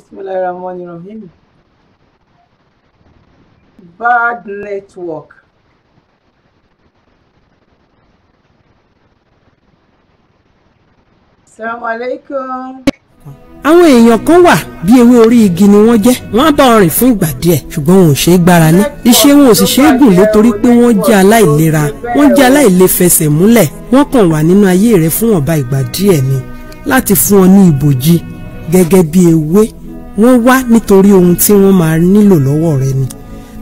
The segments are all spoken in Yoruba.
Bismillahirrahmanirrahim. Bad network. Assalamu alaikum. Àwọn èèyàn kan wà bí ewé orí igi ni wọ́n jẹ́, wọ́n á bá wọn rìn fún ìgbà díẹ̀ ṣùgbọ́n wọn ò ṣe é gbára lé. Iṣẹ́ wọn ò sì ṣe é gùn lé torí pé wọ́n jẹ́ aláìlera, wọ́n jẹ́ aláìlefẹsẹ̀ múlẹ̀, wọ́n kàn wà nínú ayé rẹ fún ọ̀ba ìgbà díẹ̀ ni láti fún ọ ní ìbòjì gẹ́gẹ́ bí ewé. Wọ́n wá nítorí ohun tí wọ́n máa nílò lọ́wọ́ rẹ ni.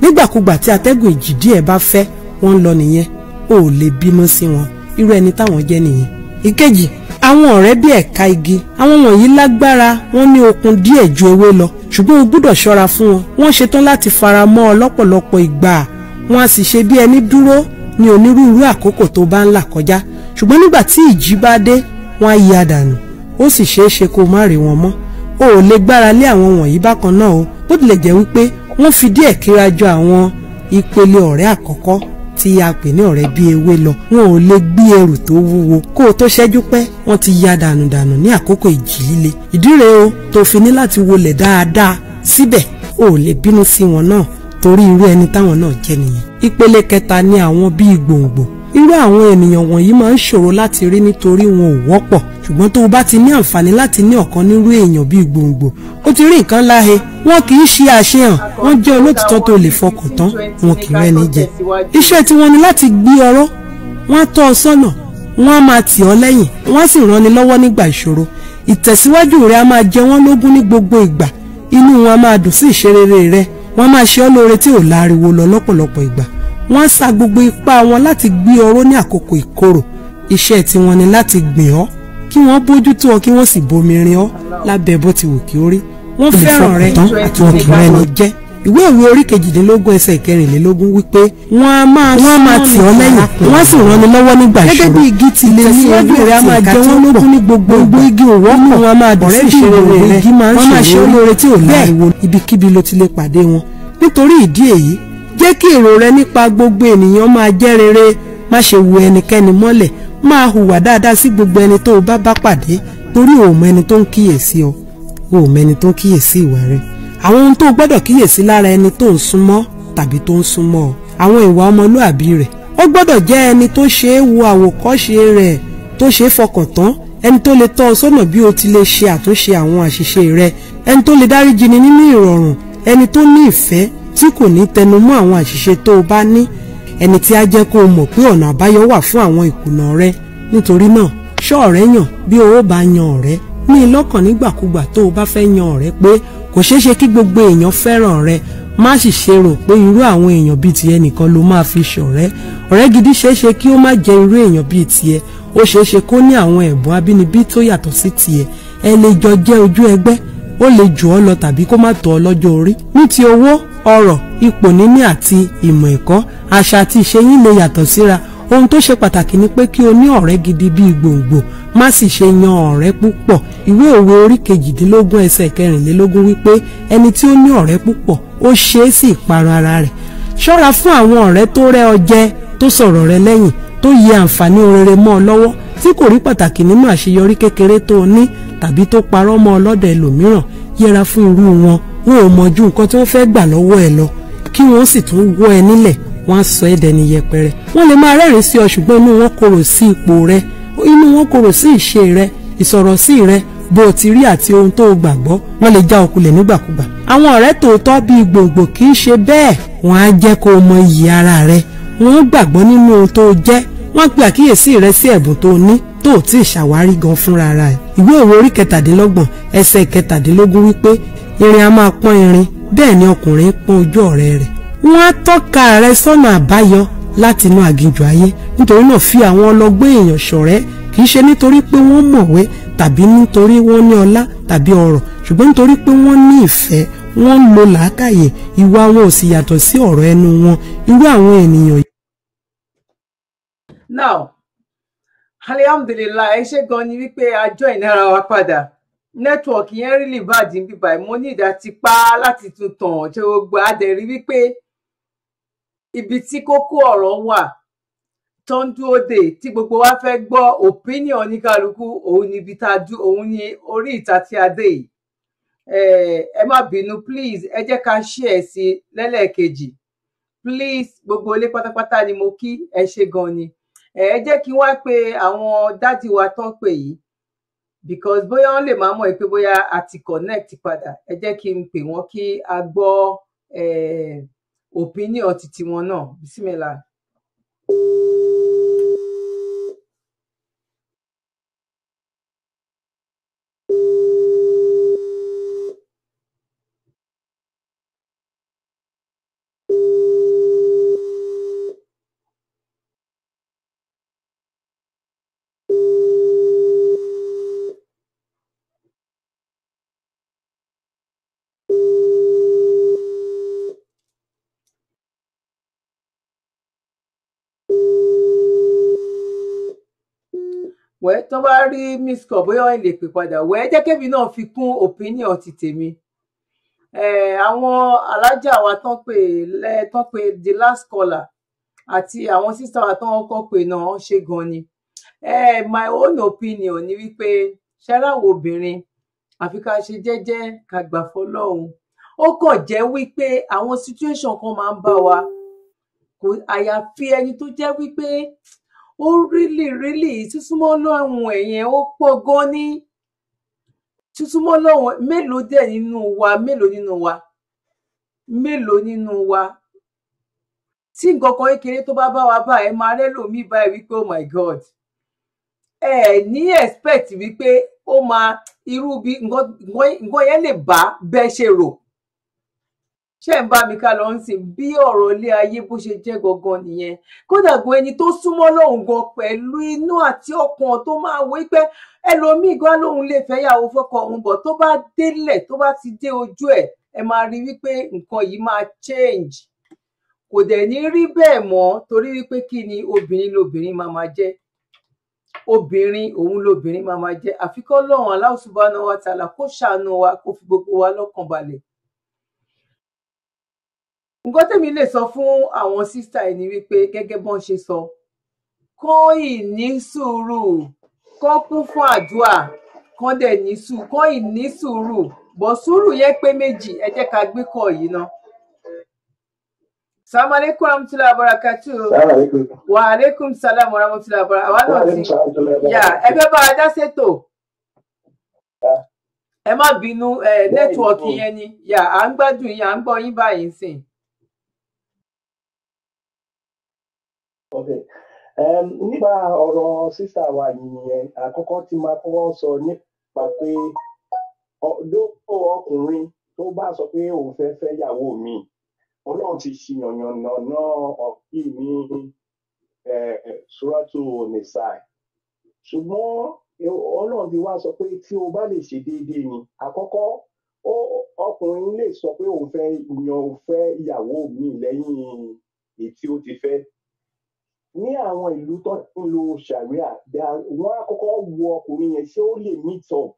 Nígbàkúgbà tí atẹ́gùn ìjì díẹ̀ bá fẹ́, wọ́n lọ nìyẹn, o ò lè bínú sí wọn. Irú ẹni táwọn jẹ́ nìyẹn. Ìkejì, àwọn ọ̀rẹ́ bí ẹ̀ka igi, àwọn wọ̀nyí lágbára, wọ́n ní okun díẹ̀ ju ewé lọ, ṣùgbọ́n o gbọ́dọ̀ ṣọ́ra fún wọn. Wọ́n ṣetán láti fara mọ́ ọ lọ́pọ̀lọpọ̀ ìgbà, wọ́n á sì ṣe bí ẹni dúró ní onírúurú àkókò tó bá ń là kọjá, ṣùgbọ́n nígbà tí ìjì bá dé, wọ́n á yí àdànù, ó sì ṣeé ṣe kó má rí wọn mọ́. O ò lè gbára lé àwọn wọ̀nyí bákan náà o, bó tilẹ̀ jẹ́ wípé wọ́n fi díẹ̀ kíra jọ àwọn ìpele ọ̀rẹ́ àkọ́kọ́ tí a pè ní ọ̀rẹ́ bí ewé lọ. Wọn ò lè gbé ẹrù tó wúwo kó o tó ṣẹ́jú pẹ́, wọ́n ti ya dànù ní àkókò ìjì líle. Ìdí rèé o tó fi ní láti wọlẹ̀ dáadáa, síbẹ̀ o ò lè bínú sí wọn náà torí irú ẹni táwọn náà jẹ́ nìyẹn. Ìpele kẹta ni àwọn bíi gbòǹgbò. Irú àwọn ènìyàn wọ̀nyí máa ń ṣòro láti rí nítorí wọn ò wọ́pọ̀, ṣùgbọ́n tó o bá ti ní àǹfààní láti ní ọ̀kan nírú èèyàn bíi gbòǹgbò, ó ti rí nǹkan láhe. Wọn kì í ṣe àṣehàn, wọ́n jẹ́ olótìtọ́ tó lè fọkàn tán, wọn kì í rẹ́ni jẹ. Iṣẹ́ tí wọ́n ní láti gbé ọ̀rọ̀, wọ́n á tọ́ ọ sọ́nà, wọ́n á máa tì ọ́ lẹ́yìn, wọ́n á sì ràn ni lọ́wọ́ nígbà ìṣòro. Ìtẹ̀síwájú rẹ á máa jẹ wọ́n lógún ní gbogbo ìgbà, inú wọn á máa dùn sí ìṣerere rẹ, wọ́n á máa ṣe ọ́ lóore tí ò láriwo lọ lọ́pọ̀lọpọ̀ ìgbà. Wọ́n á sa gbogbo ipá wọn láti gbé ọ̀rọ̀ ní àkókò ìkorò. Iṣẹ́ tí wọ́n ní láti gbìn ọ́, kí wọ́n bójútó ọ kí wọ́n sì bomi rin ọ́ lábẹ́ bó ti wù kí ó rí. Wọ́n fẹ́ràn rẹ àti wọn kì í rẹ́ni jẹ́. Ìwé òwe orí 22 ẹsẹ̀ 24 wípé wọ́n á máa tì ọ́ lẹ́yìn, wọ́n á sì ràn ni lọ́wọ́ nígbà ìṣòro. Gẹ́gẹ́ bí igi ti lè ní ẹgbẹ́ rẹ̀ á máa jẹ wọ́n lógún ní gbogbo igi òwò mú wọn máa dùn sí ìṣerere rẹ̀, wọ́n máa ṣe olóore tí ò láriwo ibikíbi ló ti lè pàdé wọn. Nítorí ìdí èyí, jẹ́ kí èrò rẹ nípa gbogbo ènìyàn máa jẹ́ rere, má ṣe wo ẹnikẹ́ni mọ́lẹ̀, máa hùwà dáadáa sí gbogbo ẹni tó o bá pàdé, torí o mọ ẹni tó ń kíyèsí ọ, o mọ ẹni tó ń kíyèsí ìwà rẹ. Àwọn ohun tó o gbọ́dọ̀ kíyèsí lára ẹni tó ń súnmọ́ tàbí tó ń súnmọ́ ọ, àwọn ìwà ọmọlúàbí rẹ̀. Ó gbọ́dọ̀ jẹ́ ẹni tó ṣe é wo àwòkọ́ṣe rẹ̀, tó ṣe é fọkàn tán, ẹni tó lè tọ́ ọ sọ́nà bí o ti lè ṣe àtúnṣe àwọn àṣìṣe rẹ, ẹni tó lè dáríjì ni nínú ìrọ̀rùn, ẹni tó ní ìfẹ́ tí kò ní tẹnumọ́ àwọn àṣìṣe tó o bá ní, ẹni tí á jẹ́ kó o mọ̀ pé ọ̀nà àbáyọ wà fún àwọn ìkùnà rẹ. Nítorí náà, ṣọ́ ọ̀rẹ́ yàn bí o bá yan ọ̀rẹ́. Ní ìlọ́kàn nígbàkúgbà tó o bá fẹ́ yan ọ̀rẹ́ pé kò ṣeé ṣe kí gbogbo èèyàn fẹ́ràn rẹ, má sì ṣe rò pé irú àwọn èèyàn bíi tiẹ̀ nìkan ló máa fi ṣọ̀rẹ́. Ọ̀rẹ́ gidi ṣeé ṣe kí ó má jẹ́ irú èèyàn bíi tiẹ̀, ó ṣeé ṣe kó ní àwọn ẹ̀bùn abínibí tó yàtọ̀ sí tiẹ̀. Ẹ lè jọ jẹ́ ojú ẹgbẹ́, ó lè jù ọ́ lọ tàbí kó má tó ọ lọ́jọ́ orí. Ní ti owó, ọrọ̀, ipò níní àti ìmọ̀ ẹ̀kọ́, àṣà àti ìṣe yín lè yàtọ̀ síra. Ohun tó ṣe pàtàkì ni pé kí o ní ọ̀rẹ́ gidi bíi gbòǹgbò, má sì ṣe yan ọ̀rẹ́ púpọ̀. Ìwé òwe orí 22 ẹsẹ̀ 24 wípé ẹni tí ó ní ọ̀rẹ́ púpọ̀ ó ṣe é sì parun ara rẹ̀. Ṣọ́ra fún àwọn ọ̀rẹ́ tó rẹ́ ọ jẹ, tó sọ̀rọ̀ rẹ lẹ́yìn, tó yẹ àǹfààní rere mọ́ ọ lọ́wọ́, tí kò rí pàtàkì nínú àṣeyọrí kékeré tó o ní tàbí tó parọ́ mọ́ ọ lọ́dọ̀ ẹlòmíràn. Yẹra fún irú wọn, wọn ò mọ̀ ju nǹkan tí wọ́n fẹ́ gbà lọ́wọ́ ẹ lọ, kí wọ́n sì tún wọ́ ẹ nílẹ̀, wọ́n á sọ ẹ́ dẹni yẹpẹrẹ. Wọ́n lè máa rẹ́rìn sí ọ ṣùgbọ́n inú wọn korò sí ipò rẹ, inú wọn korò sí ìṣe rẹ, ìsọ̀rọ̀ sí rẹ, bó o ti rí àti ohun tó o gbàgbọ́. Wọ́n lè já ọkulẹ̀ nígbàkúgbà. Àwọn ọ̀rẹ́ tòótọ́ bíi gbòǹgbò kì í ṣe bẹ́ẹ̀. Wọ́n á jẹ́ kó o mọ iyì ara rẹ, wọ́n gbàgbọ́ nínú ohun tó o jẹ́, wọ́n pe àkíyèsí rẹ sí ẹ̀bùn tó o ní tó ò tí ì ṣàwárí gan fúnra rẹ̀. Ìwé òwe orí 27 ẹsẹ̀ 17 wípé irin a máa pọ́n irin, bẹ́ẹ̀ ni ọkùnrin pọ́n ojú ọ̀rẹ́ rẹ̀. Wọ́n á tọ́ka rẹ sọ́nà àbáyọ láti inú aginjù ayé. Nítorí náà fi àwọn ọlọ́gbọ́n èèyàn ṣọ̀rẹ́, kì í ṣe nítorí pé wọ́n mọ̀wé tàbí nítorí wọ́n ní ọlá tàbí ọrọ̀, ṣùgbọ́n nítorí pé wọ́n ní ìfẹ́, wọ́n ń lo làákàyè, ìwà wọn ò sì yàtọ̀ sí ọ̀rọ̀ ẹnu wọn. Irú àwọn ènìyàn. Now, alhamdulillah, ẹ ṣé gan ni wípé a join ara wa padà. Nẹ́tíwọ̀kì yẹn rí lè bàjẹ́ níbí báyìí, mo ní ìdátipá láti tún tàn ṣe gbogbo adẹ̀rí wípé ibi tí kókó ọ̀rọ̀ wà tó ń dúró dè tí gbogbo wa fẹ́ gbọ́ opinion oníkálukú, òun ni ibi tá a dú, òun ni orí ìta tí a dé yìí. Ẹ má bínú please, ẹ jẹ́ ká share sí lẹ́lẹ́kejì please. Gbogbo ilé pátápátá ni mo kí, ẹ ṣé gan ni. Ẹ jẹ́ kí wá pé àwọn dádì wa tán pè yìí because bóyá wọ́n lè máa mọ̀ pé bóyá a ti connect padà. Ẹ jẹ́ kí n pè wọ́n kí a gbọ́ opinion titi wọn náà. Bismillah. Wẹ́ tó bá rí miss call bóyá wọ́n lè pè padà. Wẹ́ jẹ́ kémi náà fi kún opinion ti tèmi. Àwọn alájà wa tán pè the last caller àti àwọn sister wa tán kọ́ pè náà ṣe gan ni. My own opinion ni wípé ṣẹ́ráwọ̀ obìnrin àfi ká ṣe jẹ́jẹ́ ká gbà fọlọ́run. Ó kàn jẹ́ wípé àwọn situation kan máa ń bá wa, àyàfi ẹni tó jẹ́ wípé ó really sísúnmọ́ Ọlọ́run ẹ̀yẹn ó pọ̀ gan ní. Sísúnmọ́ Ọlọ́run mélòó nínú wa tí nǹkan kan kékeré tó bá wa bá ẹ máa rẹ́lòmíì báyìí wípé oh my God, ní expect wípé ó máa irú bí nǹkan yẹn lè bá bẹ́ẹ̀ ṣe rò. Ṣé ń bá mi ká lọ ń sìn bí ọ̀rọ̀ ilé ayé bó ṣe jẹ́ gangan nìyẹn. Kódà gan ẹni tó súnmọ́ Ọlọ́run gan pẹ̀lú inú àti ọkàn tó máa wí pé ẹlòmíì gan lòun lè fẹ́ yàwó fọ́kọ òun, bọ̀ tó bá délẹ̀ tó bá ti dé ojú ẹ̀ ẹ máa rí wípé nǹkan yìí máa change. Kò dẹ̀ ní rí bẹ́ẹ̀ mọ́ torí wípé kí ni obìnrin lobìnrin máa jẹ́. Obìnrin òun lobìnrin máa jẹ́. Àfi kọ́ Ọlọ́run Allah subhanahu wa ta'ala kó ṣàánú wa kó fi gbogbo wa lọ́kàn balẹ̀. Nǹkan tèmi lè sọ fún àwọn sísítà yìí ni wípé gẹ́gẹ́ bọ́n ṣe sọ, kán ní sùúrù, kán kún fún àdúrà, kán dẹ̀ ní sùúrù, bọ̀ sùúrù yẹn pé méjì. Ẹ jẹ́ ká gbé kọ́ yìí ná. Assalamu alaikum warahmatullahi wabarakatuh. Wa alaikum salam warahmatullahi wabarakatuh. Àwa náà ti ẹ fẹ́ bá a dá ṣètò. Ẹ má bínú nẹ́tíwọ̀kì yẹn ni. À ń gbádùn yín, à ń gbọ́ yín báyìí sìn. Okay. Nípa ọ̀rọ̀ sísá wa yìnyẹn, àkọ́kọ́ tí máa kọ́kọ́ sọ nípa pé dókò ọkùnrin tó bá sọ pé òun fẹ́ yàwó mi, Ọlọ́run ti ṣìyànyàn náà ọ̀kí ní Suratu Nisa. Ṣùgbọ́n Ọlọ́run ti wá sọ pé tí o bá lè ṣe déédéé ni, àkọ́kọ́ ọkùnrin lè sọ pé òun fẹ́ ìyàwó mi lẹ́yìn èyí tí ó ti fẹ́. Ní àwọn ìlú tó ń lo sharia, wọ́n á kọ́kọ́ wo ọkùnrin yẹn ṣé ó lè meet up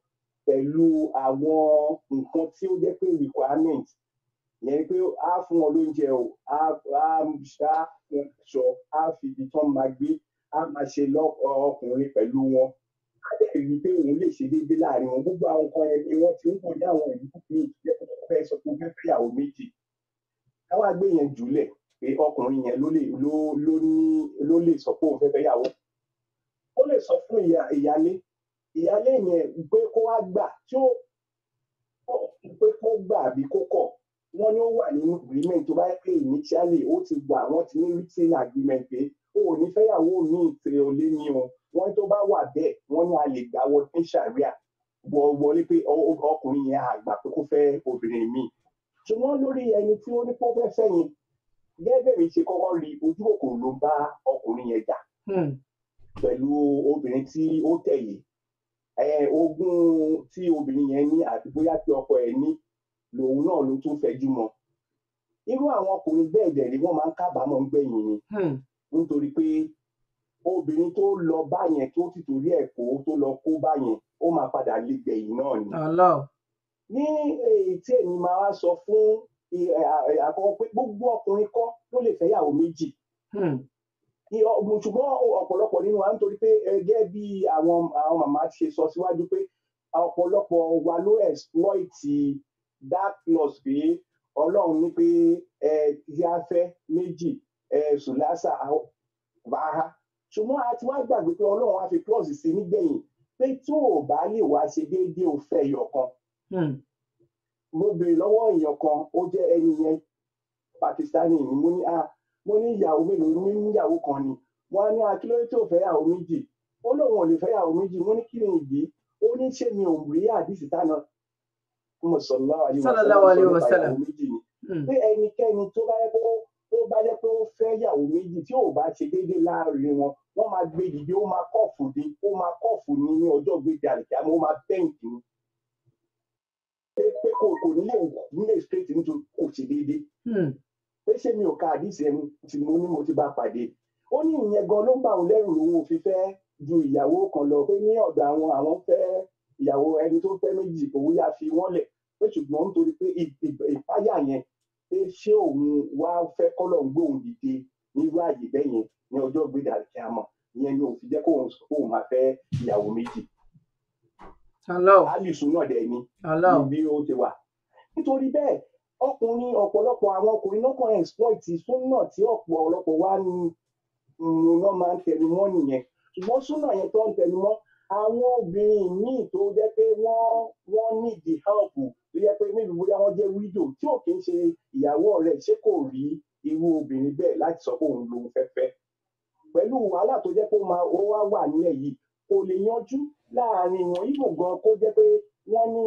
pẹ̀lú àwọn nǹkan tí ó jẹ́ pé requirement yẹn pé á fún wọn lóúnjẹ o, á ṣọ, á fi ibi tán máa gbé, á máa ṣe ọkùnrin pẹ̀lú wọn. Á dẹ̀ rí i pé òun lè ṣe déédéé láàrin wọn. Gbogbo àwọn nǹkan yẹn ni wọ́n ti ń wọ̀ ní àwọn ìlú míì jẹ́ kó fẹ́ sọ pé ó fẹ́ fẹ́yàwó méjì. Káwá gbé yẹn jùlẹ̀ pé ọkùnrin yẹn ló lè sọ pé òun fẹ́ fẹ́yàwó. Ó lè sọ fún ìyálé yẹn pé kó wá gbà tí ó pé kó gbà àbí kó kọ̀. Wọ́n ní ó wà nínú agreement tó bá yẹ pé initially ó ti wà, wọ́n ti ní written agreement pé ó ò ní fẹ́yàwó míì tí ó lé ní wọn. Wọ́n tó bá wà bẹ́ẹ̀ wọ́n ní a lè gbà wọ ní sharia wọlé pé ọkùnrin yẹn àgbà pé kó fẹ́ obìnrin míì. Ṣùgbọ́n lórí ẹni tí ó ní kó fẹ́ fẹ́yìn, gẹ́gẹ́ bí ṣe kọ́kọ́ rí ojú òkòrò ló bá ọkùnrin yẹn jà pẹ̀lú obìnrin tí ó tẹ̀lé. Ogún tí obìnrin yẹn ní àti bóyá tí ọkọ ẹ̀ ní lòun náà ló tún fẹjú mọ́. Irú àwọn ọkùnrin bẹ́ẹ̀ dẹ̀ ni wọ́n máa ń kábàámọ̀ ń gbẹ̀yìn ni. Nítorí pé obìnrin tó lọ bá yẹn tó ti torí ẹ̀ kó tó lọ kó bá yẹn ó máa padà lè gbẹ̀yìn náà ni. Ní èyí tí èmi máa wá sọ fún àkọ́kọ́ pé gbogbo ọkùnrin kọ́ ló lè fẹ́yàwó méjì. ṣùgbọ́n ọ̀pọ̀lọpọ̀ nínú wa nítorí pé gẹ́gẹ́ bí àwọn màmá ṣe sọ síwájú pé ọ̀pọ̀lọpọ̀ wa ló exploit that clause pé Ọlọ́run ní pé tí a fẹ́ méjì sùlásà bàá ṣùgbọ́n a ti wá gbàgbé pé Ọlọ́run á fi clause sí nígbẹ̀yìn pé tó o bá lè wá ṣe déédéé o fẹ́ ẹyọ kan. Mo béèrè lọ́wọ́ èèyàn kan ó jẹ́ ẹni yẹn Pakistani ni mo ní ìyàwó mélòó ní ìyàwó kan ni wọ́n á ní akílódé tó fẹ́ ìyàwó méjì ó lóun ò lè fẹ́ ìyàwó méjì mo ní kí ni ìdí ó ní ṣé mi ò rí àdìsí tánà mo sallallahu alaihi wasallam méjì ni pé ẹnikẹ́ni tó bá yẹ pé ó fẹ́ ìyàwó méjì tí ò bá ṣe déédéé láàrin wọn wọ́n máa gbé dìde ó máa kọ́ọ̀fù ní ọjọ́ gbèdé àlùkìyámà ó máa bẹ́ǹkì ni pé kò nílé straight nítorí kò ṣe déédéé pé ṣé mi ò ka àdìsí ẹmu tí mo ní mo ti bá pàdé ó ní ìyẹn gan ló ń bá òun lẹ́rù lòun ò fi fẹ́ ju ìyàwó kan lọ pé ní ọ̀dọ̀ àwọn fẹ́ ìyàwó ẹni tó fẹ́ méjì òun yá fi wọ́n lẹ̀ pé ṣùgbọ́n nítorí pé ìpáyà yẹn pé ṣé òun wá fẹ́ kọ́lọ̀ ń gbóhùn dìde nírú àyè bẹ́ẹ̀ yẹn ní ọjọ́ gbéra kí a mọ̀ ìyẹn ni òun fi jẹ́ kóun máa fẹ́ ìyàwó méjì. alìsùn náà dẹ̀ ni bí ó ti wà nítorí bẹ́ẹ̀ ọ̀pọ̀lọpọ̀ àwọn ọkùnrin náà kàn exploit súnà tí ọ̀pọ̀lọpọ̀ wá ní wọ́n máa ń tẹnu mọ́ nìyẹn ṣùgbọ́n súnà yẹn tó ń tẹnu mọ́ àwọn obìnrin míì tó jẹ́ pé wọ́n need the help tó jẹ́ pé níbi bóyá wọ́n jẹ́ widow tí ò kí ń ṣe ìyàwó rẹ̀ ṣé kò rí irú obìnrin bẹ́ẹ̀ láti sọ pé òun lòun fẹ́fẹ́ pẹ̀lú wàhálà tó jẹ́ pé ó wá wà nílẹ̀ yìí kò lè yanjú láàrin wọn ibò gan kó jẹ́ pé wọ́n ní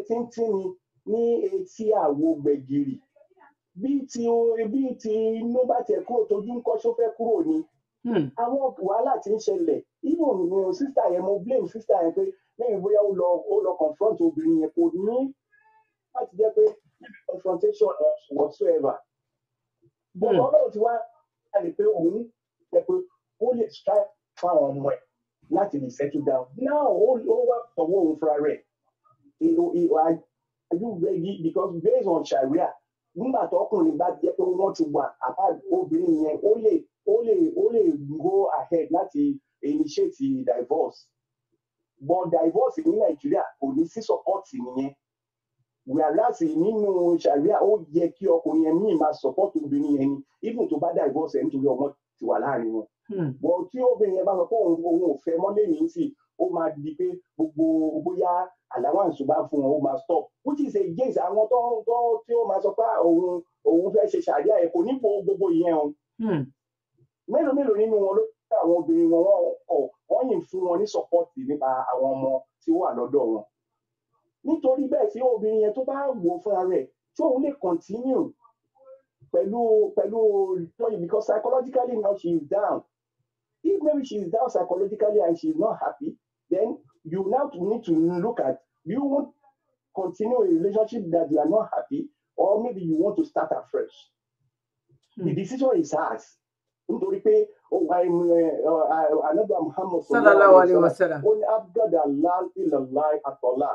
tíntín ní etí àwo gbẹ̀gìrì bí ti inú bá tẹ̀ kúrò tójú ń kọ́ só fẹ́ kúrò ni àwọn wàhálà tí ń ṣẹlẹ̀ ibò ní sísá yẹn mo blame sísá yẹn pé lẹ́yìn bóyá ó lọ confront obìnrin yẹn kò ní láti jẹ́ pé confrontation whatsoever bọ́ọ̀ ọlọ́run ti wá láti pé òun jẹ́ pé ó lè strike fáwọn ọmọ ẹ̀ láti lè settle down now ó wá tọwọ́ òun fúnra rẹ̀ are you ready because based on Sharia nígbà tó ọkùnrin bá jẹ́ pé wọ́n ti wà àbá obìnrin yẹn ó lè go ahead láti initiate divorce but divorce ní Nàìjíríà kò ní sí support nìyẹn whereas nínú Sharia ó yẹ kí ọkùnrin yẹn ní máa support obìnrin yẹn ni even tó bá divorce ẹ̀ nítorí ọmọ ti wà láàrin wọn but tí obìnrin yẹn bá sọ pé òun ò fẹ́ mọ́ lẹ́yìn sí ó máa di pé gbogbo bóyá allowance bá fún wọn ó máa stop which is against àwọn tó tí ó máa sọ pé òun fẹ́ ṣe Sharia ẹ̀ kò ní gbogbo ìyẹn o mélòó nínú wọn ló fẹ́ àwọn obìnrin wọ́n yìn fún wọn ní support nípa àwọn ọmọ tí ó wà lọ́dọ̀ wọn nítorí bẹ́ẹ̀ tí obìnrin yẹn tó bá wò fúnra rẹ̀ tí òun lè continue pẹ̀lú because psychologically now she is down if maybe she is down psychologically and she is not happy then you now need to look at do you want to continue a relationship that you are not happy or maybe you want to start afresh the decision is hers nítorí pé anaba Muhammad sallallahu alaihi wasallam ó ní abdullah ilallah atọ́lá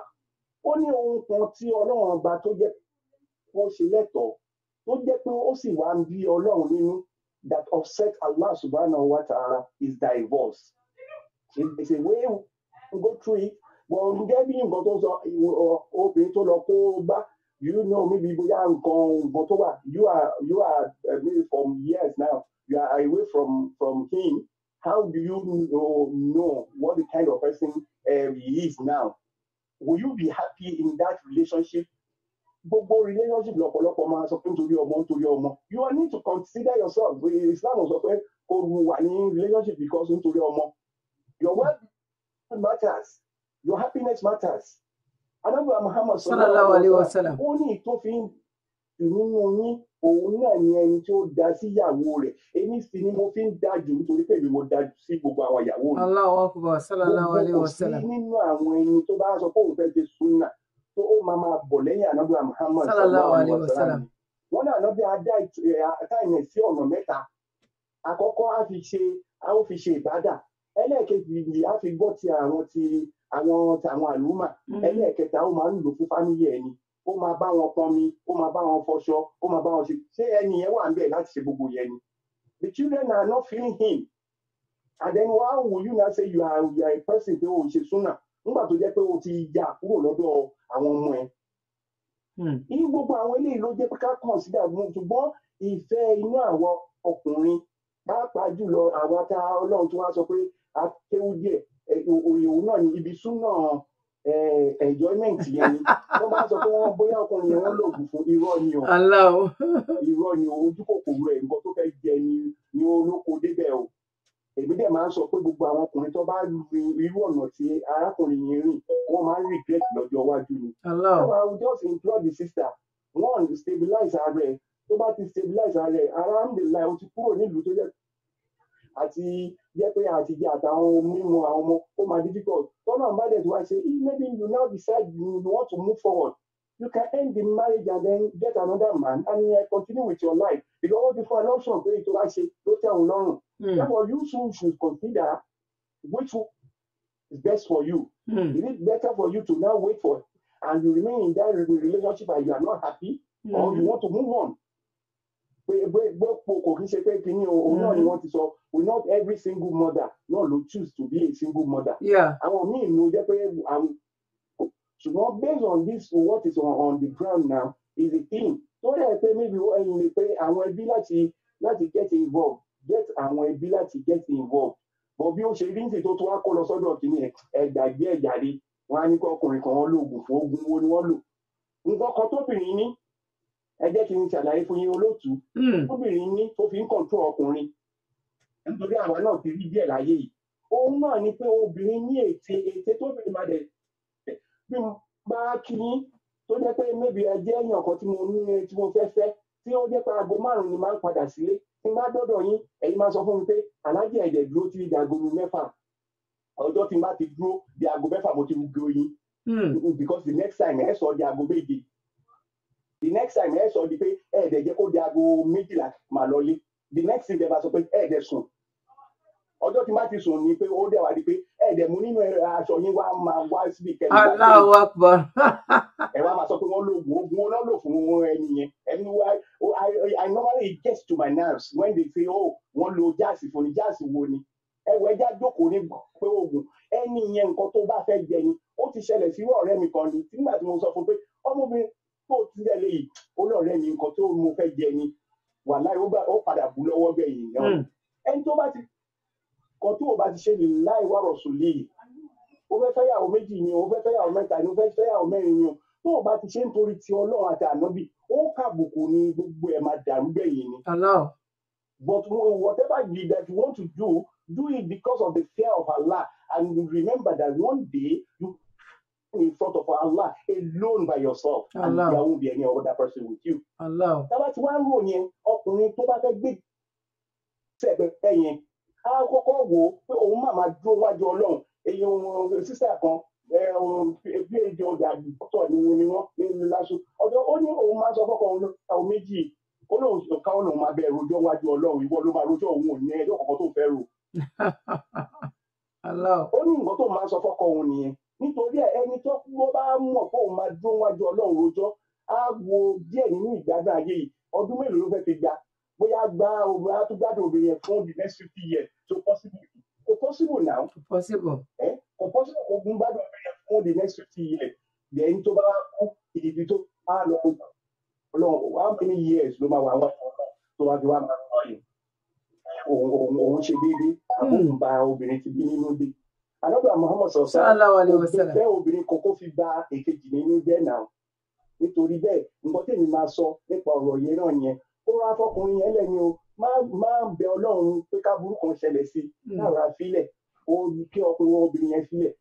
ó ní ohun kan tí ọlọ́run ọba tó jẹ́ kó ṣe lẹ́tọ̀ọ́ tó jẹ́ pé ó sì wá ń bí ọlọ́run nínú that upset Allah subhanahu wa ta'ala is divorce. It's a way to go through it. But gẹ́gẹ́ bí nǹkan tó sọ obìnrin tó lọ kó bá you know maybe bóyá nǹkan tó wà you are maybe from years now you are away from him. How do you know what the kind of person he is now? Will you be happy in that relationship? Gbogbo relationship lọ́pọ̀lọpọ̀ máa sọ pé nítorí ọmọ you need to consider yourself Islam sọ pé kò wà ní relationship because nítorí ọmọ your well-being matters your happiness matters Ànábì Muhammad sallallahu alaihi wasallam ó ní ìtòfin nínú yín òun náà ni ẹni tí ó dá sí ìyàwó rẹ̀ èmi sì ni mo fi ń dájú nítorí pé èmi mo dájú sí gbogbo àwọn ìyàwó mi Allahu akbar sallallahu alaihi wasallam gbogbo kò sí nínú àwọn ẹni tó bá sọ pé òun fẹ́ ṣe súnà tó ó máa bọ̀ lẹ́yìn Ànábì Muhammad sallallahu alaihi wasallam wọ́n náà Ànábì adá àtàyàn sí ọ̀nà mẹ́ta àkọ́kọ́ á fi ṣe ìbádà ẹlẹ́ẹ̀kejì á fi gbọ́ ti àwọn àlùmà ẹlẹ́ẹ̀kẹta ó máa ń lò fún fámílì ẹni ó máa bá wọn pọnmi ó máa bá wọn fọṣọ ó máa bá wọn ṣe ẹni yẹn wà ń bẹ̀ láti ṣe gbogbo yẹn ni The children are not feeling him. And then why will you not say you are a person pé o ṣe súnà nígbà tó jẹ́ pé o ti yà kúrò lọ́dọ̀ àwọn ọmọ ẹ̀. Ní gbogbo àwọn eléyìí ló jẹ́ pé ká consider ṣùgbọ́n ìfẹ́ inú àwọn ọkùnrin pàápàá jùlọ àwọn tá Ọlọ́run tó wá sọ pé akéwú díẹ̀ òyìnbó náà ní ibi súnà enjoyment yẹn ni wọ́n bá sọ pé wọ́n bóyá ọkùnrin yẹn wọ́n lògùn fún irọ́ ni o irọ́ ni o ojú kòkòrò ẹ̀ nǹkan tó fẹ́ jẹ ni olóko débẹ̀ o. Èmi dẹ̀ máa ń sọ pé gbogbo àwọn ọkùnrin tó bá rin irú ọ̀nà tí arákùnrin yẹn rìn wọ́n máa ń regret lọ́jọ́ iwájú ni. So I will just implore the sister one stabilize ara ẹ̀ tó bá ti stabilize ara ẹ̀ alhamdulillah o ti kúrò nílùú tó jẹ́ àti jẹ́ pé àti jẹ́ àtàwọn mímu àwọn ọmọ ó máa difficult. Tọ́nà bá dẹ̀ tí wá ṣe maybe you now decide you want to move forward. You can end the marriage and then get another man and continue with your life. Because all before an option pé ètò wá ṣe ló tẹ̀ ọ́n lọ́rùn. Therefore, you should consider which one is best for you. Is it better for you to now wait for and you remain in that relationship and you are not happy, or you want to move on? Kò kí ṣe pé kíní òun náà ni wọ́n ti sọ, will not every single mother náà ló choose to be a single mother. Àwọn míì ló jẹ́ pé ṣùgbọ́n based on this what is on the ground now is a thing. Tó yẹ pé maybe ẹ̀yin lè pé àwọn ẹbí láti get involved. Get àwọn ẹbí láti get involved. But bí ó ṣe rí ní tó tún wá kó lọ sọ́dọ̀ kìíní ẹgbàgbé ẹ̀jáde wọn á ní kó ọkùnrin kan wọn lóògùn fún ogun wo ni wọ́n lò. Nǹkan kan tóbìnrin ní ẹ jẹ́ kí n ṣàlàyé fún yín olóòtú. Tóbìnrin ní tó fi ń control ọkùnrin nítorí àwa náà ti rí díẹ̀ láyé yìí. Òun náà ni pé obìnrin ní ète tóbìnrin máa dẹ̀ bí mo bá kí yín tó jẹ́ pé maybe ẹ jẹ́ èèyàn kan tí mo fẹ́ tí ó jẹ́ pé aago 5 ni máa ń padà sílé. Tí n bá dọ́dọ̀ yín ẹ̀yin máa sọ fún mi pé aláàjì ẹ̀jẹ̀ dúró tí di aago 6 ọjọ́ tí n bá ti dúró di aago 6 mo ti gbó yín because the next time ẹ sọ di aago 7 the next time ẹ sọ di pé ẹ̀ẹ́dẹ̀ jẹ́ kó di aago 12 máa lọlé the next thing ẹ bá sọ pé ẹ̀ẹ́dẹ̀ sùn ọjọ́ tí n bá ti sùn ni pé ó dẹ̀ wá di pé ẹ̀ẹ́dẹ̀ mú nínú aṣọ yín wá máa wá síbi kẹ́mi. Allahu Akbar. Ẹ wá máa sọ pé wọ́n lo oògùn wọn náà lò fún ẹni yẹn ẹni wá I normally it gets to my nerves when they say wọ́n lo jáàsì fún ni jáàsì wo ni ẹwọ ẹja jókòó ní pé oògùn ẹni yẹn nǹkan tó bá fẹ́ jẹ ni ó ti ṣẹlẹ̀ sí ọ̀rẹ́ mi kan ni nígbà tí mo sọ fún pé ọmọbìnrin tó ti tẹ̀lé yìí ó ní ọ̀rẹ́ mi nǹkan tó mo fẹ́ jẹ ni wàláhì ó padà bú lọ́wọ́ gbẹ̀yìn náà ẹni tó bá ti kan tó o bá ti ṣe lè láì wá rọ̀sùn léyìí ó fẹ́ fẹ́yàwó 2 ni ó fẹ́ fẹ́yàwó 3 ni ó fẹ́ fẹ́yàwó 4 ni tó o bá ti ṣe nítorí ti Ọlọ́run àti ànábì ó kàbùkù ni gbogbo ẹ̀ máa dàrú gbẹ̀yìn ni. But whatever that you want to do it because of the fear of Allah and remember that one day you in front of Allah alone by yourself and there won't be any other person with you. Tábà tí wàá ń rò yẹn ọkùnrin tó bá fẹ́ gbé sẹ́gbẹ̀ẹ́ yẹn á kọ́kọ́ wò ó pé òun máa dúró wájú Ọlọ́run èyí ohun sísá kan bí èdè ọjà àgbẹ̀tọ̀ ni wọ́n ní lásù ọjọ́ ó ní òun máa sọ fọ́kàn òun àwọn méjì ó lóun káwọn lòun máa bẹ rojọ́ wájú Ọlọ́run ìwọ ló máa rojọ́ òun ò ní ẹjọ́ kọ̀ọ̀kan tó fẹ́ rò. Ó ní nǹkan tó máa sọ fọ́kàn òun nìyẹn nítorí ẹni tó bá mọ̀ pé òun máa dúró wájú Ọlọ́run rojọ́ á wo díẹ̀ nínú ìgbádùn ayé yìí ọdún mélòó ló fẹ́ fi gbà bóyá gba obìnrin á tún gbádùn obìnrin yẹn fún the next 50 years so possible kò possible now. Kò possible kò gún gbádùn obìnrin yẹn fún the next 50 years then tó bá kú ìdí tó á lọ Ọlọ́run how many years ló máa wà wọ́n tó wá fi wá máa wọ́n yìí òun ṣe déédéé àbúrò ba obìnrin ti bí nínú dé. Ànábì Muhammad sallallahu alaihi wasallam bẹ́ẹ̀ obìnrin kan kó fi ba èkejì nínú jẹ́ náà nítorí bẹ́ẹ̀ nǹkan tèmi máa sọ nípa ọ̀rọ̀ yẹn náà yẹn ó rán afọkùnrin yẹn lẹ́ni o máa bẹ Ọlọ́run pé káburú kan ṣẹlẹ̀ sí lára fílẹ̀ ó kí ọkùnrin obìnrin yẹn fílẹ̀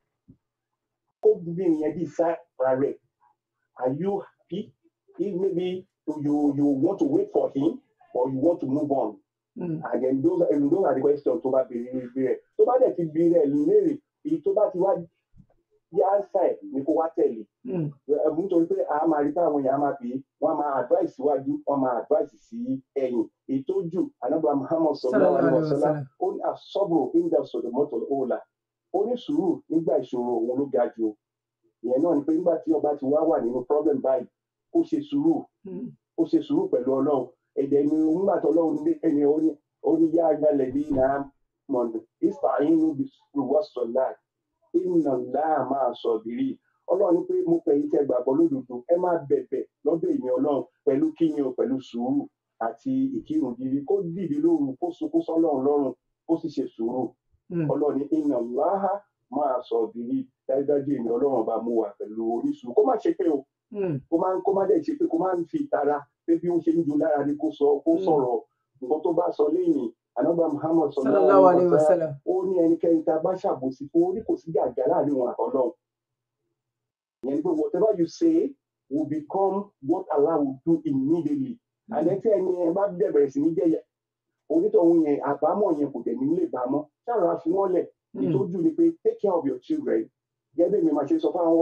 kó obìnrin yẹn bí sára rẹ̀ are you happy if maybe you want to wait for him or you want to move on. And then those are the questions tó bá béèrè rẹ̀ tó bá dẹ̀ ti béèrè léèrè èyí tó bá ti wá yá ánsà ẹ̀ ní kó wá tẹ̀lé nítorí pé a máa rí táwọn èèyàn máa pè é wọ́n máa advice síwájú wọ́n máa advice sí ẹ̀yìn ètò jù Ànábì Muhammad sallallahu alaihi wasallam ó ní àsọ́bùrù inda sọ̀dọ̀mọ́tò ọ̀la ó ní sùúrù nígbà ìṣòro òun ló ga jù ìyẹn náà ni pé nígbà tí ọba ti wà nínú problem báyìí ó ṣe sùúrù pẹ̀lú Ọlọ́run ẹ̀dẹ̀ ni nígbà tó Ọlọ́run ní ẹni ó ní ó ní yá agbálẹ̀bí náà mọ̀nà ìfàyínú ìwọ́sọ̀lá iná láà máa sọ bìrì ọlọ́run ní pé mo pẹ̀ yín tẹ́ gbàgbọ́ lódodo ẹ má bẹ̀bẹ̀ lọ́dọ̀ èmi ọlọ́run pẹ̀lú kíyìn o pẹ̀lú sùúrù àti ìkírun gidi kó dìde lóru kó sunkún sọ́lọ́run lọ́rùn kó sì ṣe sùúrù ọlọ́run ní iná láà máa sọ bìrì dájúdájú èmi ọlọ́run bá mú wa pẹ̀lú oníṣùúrù kó má ṣe pé o kó má dẹ̀ ṣe pé kó má fi ìtara pé bí ó ṣe ń dun lára ni kó sọ̀rọ̀ nǹkan tó bá sọ lẹ́yìn anábà Muhammad sallallahu alaihi wasallam ó ní ẹnikẹ́ni tá a bá ṣàbòsí fún orí kò sí gàgà láàrin wọn àtọ́lọ́run ìyẹn ni pé whatever you say will become what Allah will do immediately and then tí ẹni ẹ bá bẹ̀rẹ̀ sí ní jẹ́yà onítọ̀hún yẹn àbámọ̀ yẹn kò tẹ̀ ní lè bá mọ́ ṣáà fi wọ́n lẹ̀ ìtọ́jú ni pé take care of your children gẹ́gẹ́ bí màá ṣe sọ fáwọn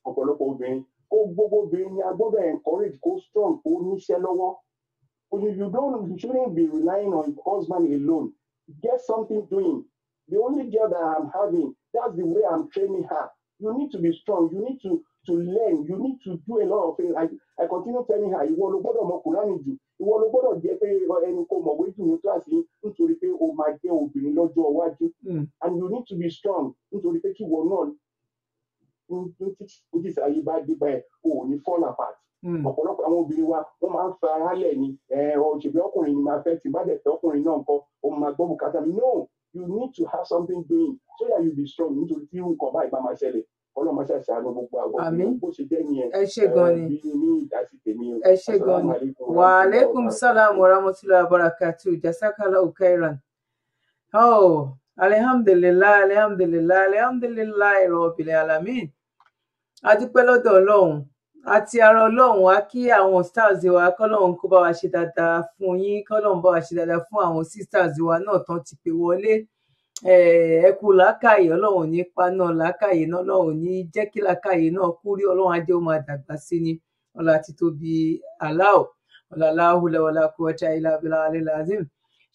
ọ̀pọ̀lọpọ̀ obìnrin kó gbogbo obìnrin ni a gbọ́dọ̀ encourage kó strong kó níṣẹ́ lọ́wọ́. You shouldn't be relying on your husband alone. Get something doing. The only girl that I'm having, that's the way I'm training her. You need to be strong. You need to learn. You need to do a lot of things. I continue telling her, ìwọ ló gbọ́dọ̀ mọ Kùránì jù. Ìwọ ló gbọ́dọ̀ jẹ́ pé ẹni kò mọ̀wé jù ní kíláàsì nítorí pé o máa jẹ́ obìnrin lọ́jọ́ iwájú. And you need to be strong nítorí pé kí ìwọ náà ní tí ayé bá dé báyìí o ò ní fall apart. Ọ̀pọ̀lọpọ̀ àwọn obìnrin wa wọ́n máa ń fa ara lẹ̀ ni ṣèbí ọkùnrin ni máa fẹ́ tí bá dẹ̀ fẹ́ ọkùnrin náà kọ́ o máa gbọ́ bùkátà mi. No, you need to have something doing so that you be strong nítorí tí nǹkan báyìí bá máa ṣẹlẹ̀ ọlọ́run máa ṣàṣàánú gbogbo àwọn bó ṣe jẹ́ nìyẹn. ẹ ṣé gan ni ní ìdásí tèmi o. ẹ ṣé gan ni wa alaikum salam wa rahmatullahi wa barakatuh jazakallahu khairan. Alhamdulillah rabbil alamin. A dúpẹ́ lọ́dọ̀ ọlọ́run àti ara ọlọ́run á kí àwọn stars wa kọ́lọ́run kó bá wa ṣe dáadáa fún yín kọ́lọ́run bá wa ṣe dáadáa fún àwọn sisters wa náà tán ti pè wọlé ẹ kú làákàyè ọlọ́run ní paná làákàyè náà ọlọ́run ní jẹ́ kí làákàyè náà kú rí ọlọ́run ajé ó máa dàgbà sí ni ọlá àti tóbi aláò ọ̀làláhùlẹ̀ wàlá quwwata illa billahil azim.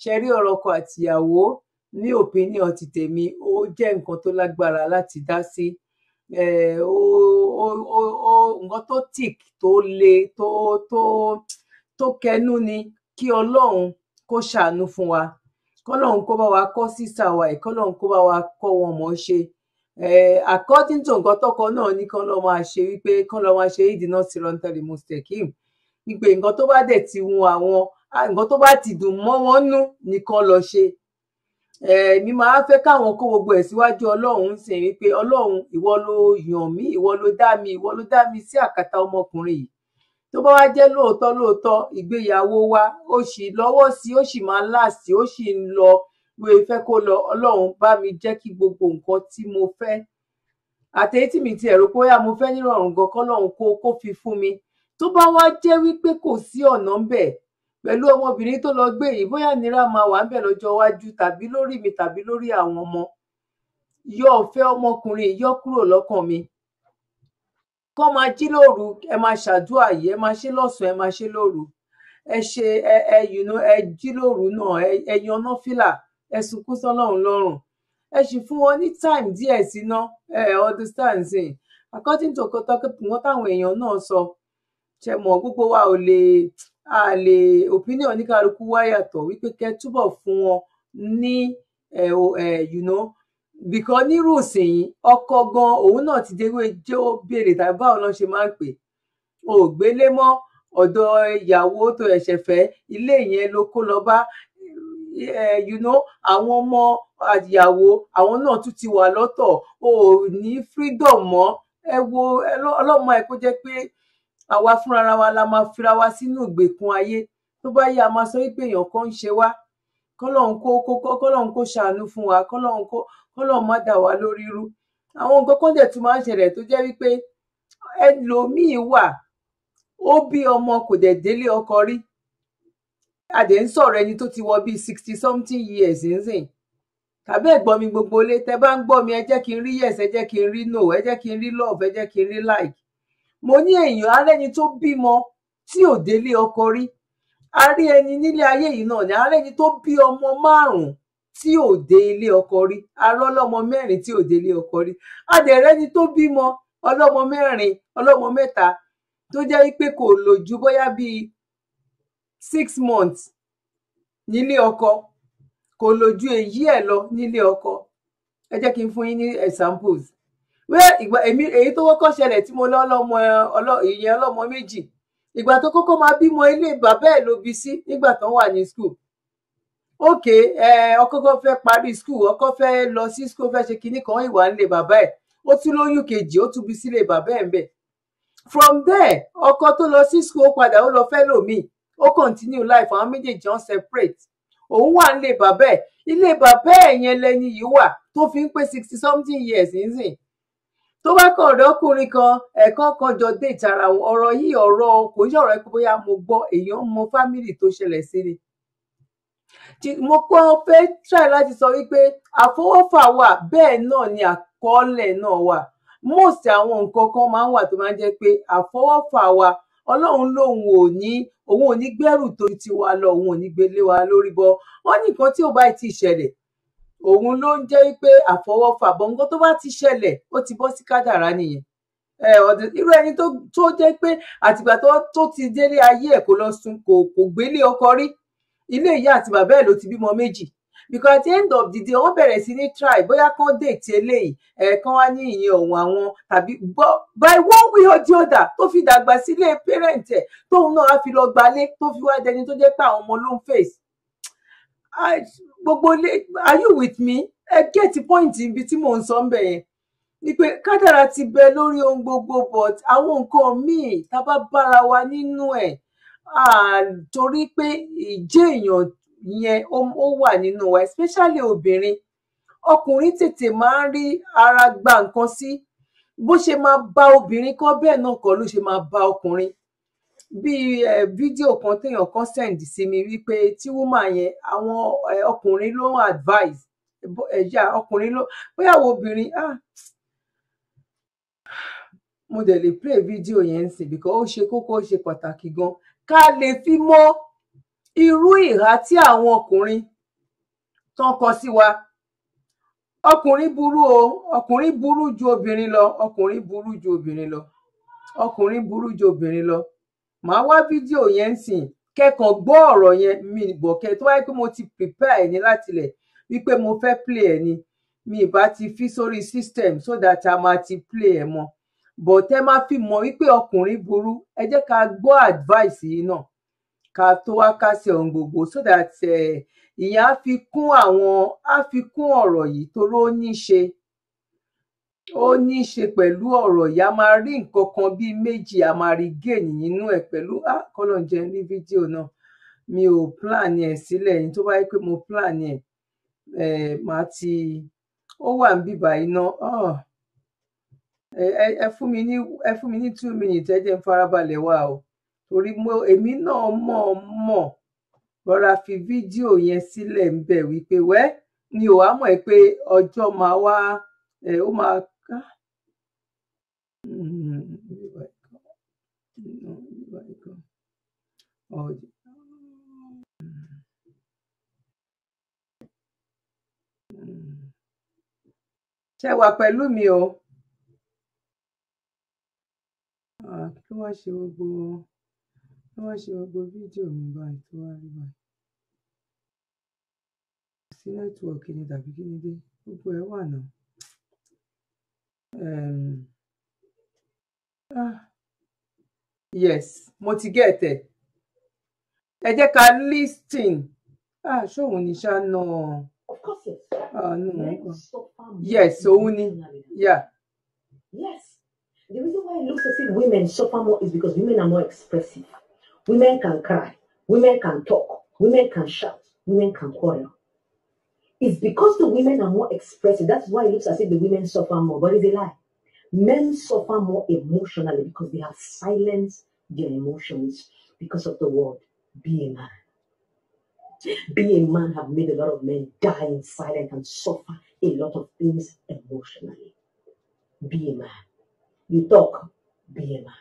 ṣe rí ọ̀rọ̀ ọkọ àtìyàwó ní opinion ti tèmi ó jẹ́ nǹkan tó lágbára láti dá sí. Nǹkan tó tìk tó le tó kẹnu ni kí ọlọ́run kó ṣàánú fún wa kọ́lọ́run kó bá wa kọ́ sísà wa ẹ̀ kọ́lọ́run kó bá wa kọ́ wọn mọ̀ ṣe according to nǹkan tọkọ náà ní kán lọ́ máa ṣe wípé kán lọ́ máa ṣe ìdìnnà sírọ́ntẹ́lì mustaqim wípé nǹkan tó bá dẹ̀ ti wù àwọn nǹkan tó bá ti dùn mọ́ wọn nú ni kán lọ ṣe. Mi máa fẹ́ káwọn kó gbogbo ẹ̀ síwájú ọlọ́run ń sìn wípé ọlọ́run ìwọ ló yàn mí ìwọ ló dá mi sí àkàtà ọmọkùnrin yìí tó bá wá jẹ́ lóòótọ́ ìgbéyàwó wa ó sì lọ́wọ́ sí ó sì máa láàsì ó sì ń lọ wíwé fẹ́ kó lọ ọlọ́run bá mi jẹ́ kí gbogbo nǹkan tí mo fẹ́ àtẹ̀yí tí mi ti ẹ̀rọ bóyá mo fẹ́ nírọ̀rùn gan kọ́lọ́run kó fi fún mi tó bá wá jẹ́ wípé kò sí ọ̀nà ń bẹ̀ pẹ̀lú ọmọbìnrin tó lọ gbé yìí bóyá nira máa wà ń bẹ̀ lọ́jọ́ iwájú tàbí lórí mi tàbí lórí àwọn ọmọ yọ ọ̀fẹ́ ọmọkùnrin yọ kúrò lọ́kàn mi kọ́ máa jí lóru ẹ máa ṣàdúrà yìí ẹ máa ṣe lọ́sàn-án ẹ máa ṣe lóru ẹ ṣe ẹ jí lóru náà ẹ yan náfìlà ẹ sunkún sọ́lọ́run lọ́rùn ẹ sì fún wọn ní time díẹ̀ síná understand sìn according to wọn táwọn èèyàn náà sọ ṣe mọ̀ gbogbo wa ò lè opinion oníkálukú wá yàtọ̀ wípé kẹ́ túbọ̀ fún wọn ní because nírú ìsìn ọkọ gan òun náà ti déwé jẹ́ ó béèrè tàbí báwo ló ṣe máa ń pè ò gbélé mọ́ ọ̀dọ̀ ìyàwó tó ẹ̀ṣẹ̀ fẹ́ ilé yẹn ló kó lọ bá àwọn ọmọ àyàwó àwọn náà tún ti wà lọ́tọ̀ ò ní freedom mọ́ ẹ wo ọlọ́mọ ẹ kó jẹ́ pé àwa fúnra wa la máa fira wa sínú ìgbèkùn ayé tó bá yẹ a máa sọ wípé èèyàn kan ń ṣe wá kọ́lọ́hún kó ṣàánú fún wa kọ́lọ́hún má dà wá lórí rú àwọn nǹkan kan dẹ̀ tún máa ń ṣẹlẹ̀ tó jẹ́ wípé ẹlòmíì wà ó bí ọmọ kò dẹ̀ délé ọkọ rí a dẹ̀ ń sọ̀rọ̀ ẹni tó ti wọ bíi 60-something years nsìn tàbí ẹ̀gbọ́n mi gbogbo ilé tẹ́ bá ń gbọ́ mi ẹ jẹ́ kí n rí yes ẹ jẹ́ kí n rí no ẹ jẹ́ kí n rí love ẹ jẹ́ kí n rí like mo ní èèyàn arẹ́ni tó bímọ tí ò délé ọkọ rí a rí ẹni nílé ayé yìí náà ní arẹ́ni tó bí ọmọ 5 tí ò dé ilé ọkọ rí arọ́ ọlọ́mọ 4 tí ò dé ilé ọkọ rí a dẹ̀ rẹ́ni tó bímọ ọlọ́mọ 4 ọlọ́mọ 3 tó jẹ́ wípé kò lò ju bóyá bíi 6 months nílé ọkọ kò lójú èyí ẹ̀ lọ nílé ọkọ. Ẹ jẹ́ kí n fún yín ní examples. Ìgbà èyí tó kọ́kọ́ ṣẹlẹ̀ tí mo lọ́lọ́mọ ìyẹn ọlọ́mọ méjì, ìgbà tó kọ́kọ́ máa bímọ ilé bàbá ẹ̀ ló bí sí nígbà tán wà ní school. Ọkọ kan fẹ́ parí school, ọkọ fẹ́ lọ sí school, fẹ́ ṣe kinní kan, ìwà nílé bàbá ẹ̀, ó tún lóyún kejì, ó tún bí sílé bàbá ẹ̀ ń bẹ̀. From there ọkọ tó lọ sí school ó padà ó lọ fẹ́ lòmíì, ó continue life, àwọn méjèèjì on separate. Òun wà nílé bàbá ẹ̀, ilé bàbá ẹ̀ yẹn lẹni yìí wà tó fi ń pé 60 something years nísìn. Tó bá kàn ọ̀dọ́ ọkùnrin kan ẹ̀kan kan jọ date ara wọn, ọ̀rọ̀ yìí ọ̀rọ̀ kò ń ṣọ̀rọ̀ pé bóyá mo gbọ́, èèyàn mọ family tó ṣẹlẹ̀ sí ni. Mo kàn fẹ́ try láti sọ wípé àfọwọ́fà wà, bẹ́ẹ̀ náà ni àkọọ́lẹ̀ náà wà. Most àwọn nǹkan kan máa ń wà tó máa ń jẹ́ pé àfọwọ́fà wa, Ọlọ́run lòun ò ní gbẹ́rù tó ti wa lọ, òun ò ní gbélé wa lórí bọ́. Wọ́n ní nǹkan tí ò bá ti ṣẹlẹ̀ òun ló ń jẹ́ pé àfọwọ́fà, bọ̀ nǹkan tó bá ti ṣẹlẹ̀ ó ti bọ́ sí kádàrá nìyẹn. Irú ẹni tó jẹ́ pé àtìgbà tó ti délé ayé ẹ̀ kò lọ sùn, kò gbélé ọkọ rí, ilé ìyá àti bàbá ẹ̀ ló ti bímọ méjì. Because at the end of the day wọ́n bẹ̀rẹ̀ sí ní try bóyá kán date eléyìí, kán wá ní ìyẹn òun àwọn, tàbí by one way or the other tó fi dàgbà sílé parent ẹ̀, tóun náà á fi lọ gbalé, tó fi wá dẹni tó jẹ́ pé àwọn ọmọ ló ń face. Gbogbo are you with me? Ẹ get point ibi tí mò ń sọ ń bẹ̀ yẹn ni pé kádàrá ti bẹ lórí ohun gbogbo, but àwọn nǹkan míì tá bá bára wa nínú ẹ̀, torí pé ìjẹ́ èèyàn yẹn ó wà nínú wa, especially obìnrin. Ọkùnrin tètè máa ń rí ara gba nǹkan sí, bó ṣe máa bá obìnrin kan bẹ́ẹ̀ náà kọ́ ló ṣe máa bá ọkùnrin. Bí fídíò kan téèyàn kan send sí mi wípé tí woman yẹn, àwọn ọkùnrin ló ń advise, ọkùnrin ló, bóyá àwọn obìnrin, mo dẹ̀ lè play fídíò yẹn sí because ó ṣe kókó, ó ṣe pàtàkì gan, ká lè fi mọ irú ìhà tí àwọn ọkùnrin tán kọ sí wa. Ọkùnrin burú o, ọkùnrin burú ju obìnrin lọ, ọkùnrin burú ju obìnrin lọ, ọkùnrin burú ju obìnrin lọ. Màá wá fídíò yẹn sìn, kẹ́kàn gbọ́ ọ̀rọ̀ yẹn, mi bọ̀ kẹ́ tó wáyé pé mo ti prepare ẹ̀ ní látilẹ̀ wípé mo fẹ́ play ẹ̀ ni, mi ìbá ti fi sórí system so that a máa ti play ẹ̀ mọ́. But ẹ máa fi mọ̀ wípé ọkùnrin burú, ẹ jẹ́ ká gbọ́ advice yìí náà ká tó wá kásẹ̀ ohun gbogbo, so that ìyẹn á fi kún ọ̀rọ̀ yìí, torí ó ní ṣe pẹ̀lú ọ̀rọ̀ yìí. A máa rí nǹkan kan bíi méjì, a máa rí gain nínú ẹ̀ pẹ̀lú kọ́lọ̀ jẹ́ ní fídíò náà. Mi ò plan ẹ̀ sílẹ̀, ní tó bá yẹ pé mo plan ẹ̀, màá ti, ó wà ń bíbà iná. Ẹ fún mi ní 2 minutes, ẹ jẹ́ n farabalẹ̀ wá o, torí èmi náà mọ̀ rọra fi fídíò yẹn sílẹ̀ ń bẹ̀ wípé mi ò wá mọ̀ ẹ́ pé ọjọ́ máa wá, ó máa ká. Ṣé wà pẹ̀lú mi o? Kí wá ṣe gbogbo fídíò mi báyìí tó wá rí báyìí? Sí nẹ́tíwọ̀kì ni tàbí kí ni dé? Gbogbo ẹ̀ wà náà. Yes, mo ti get ẹ̀. Ẹ jẹ́ ká listen. Ṣóun ni ṣá náà? Of course, yes. No. Yes, òun ni. Yeah. Yes. The reason why it looks as if women suffer more is because women are more expressive. Women can cry. Women can talk. Women can shout. Women can quarrel. It's because the women are more expressive. That's why it looks as if the women suffer more. But it's a lie. Men suffer more emotionally because they have silenced their emotions because of the word, be a man. Being a man have made a lot of men die in silence and suffer a lot of things emotionally. Be a man. You talk, be a man.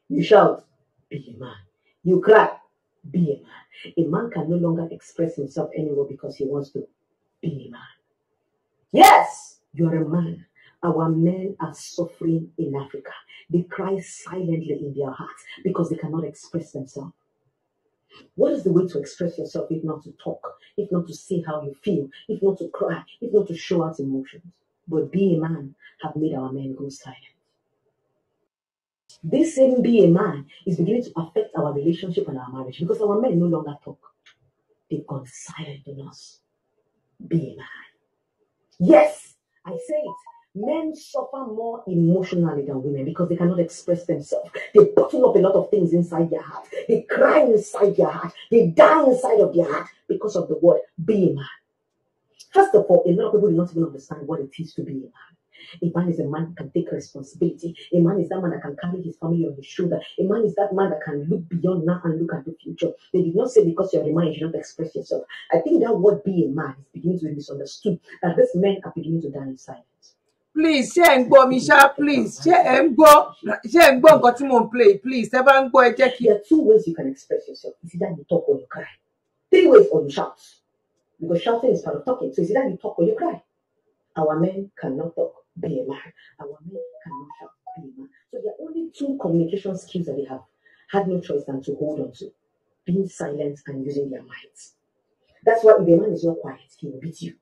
You shout, be a man. You cry, be a man. A man can no longer express himself anymore because he wants to be a man. Yes, you are a man. Our men are suffering in Africa. They cry silently in their hearts because they cannot express themselves. What is the way to express yourself if not to talk, if not to say how you feel, if not to cry, if not to show out emotions? But be a man have made our men go silent. This same be a man is beginning to affect our relationship and our marriage because our men no longer talk. They've gone silent on us. Be a man. Yes, I say it. Men suffer more emotionally than women because they cannot express themselves. They bottle up a lot of things inside their heart. They cry inside their heart. They die inside of their heart because of the word be a man. First of all, a lot of people do not even understand what it is to be a man. A man is a man who can take responsibility. A man is that man that can carry his family on his shoulder. A man is that man that can look beyond now and look at the future. They did not say because you're a man, you should not express yourself. I think that word be a man is beginning to be misunderstood. That these men are beginning to die in silence. Please, ṣé ń gbọ́ mi ṣá, please, ṣé ń gbọ́ nǹkan tí mò ń play, please, ẹ bá ń gbọ́ ẹ jẹ́ kí. There are 2 ways you can express yourself. It's either you talk or you cry. 3 ways or you shout. Because shouting is part of talking. So it's either you talk or you cry. Our men cannot talk, be a man. Our men cannot shout, be a man. So there are only 2 communication skills that they have had no choice than to hold on to. Being silent and using their minds. That's why if a man is not quiet, he will beat you.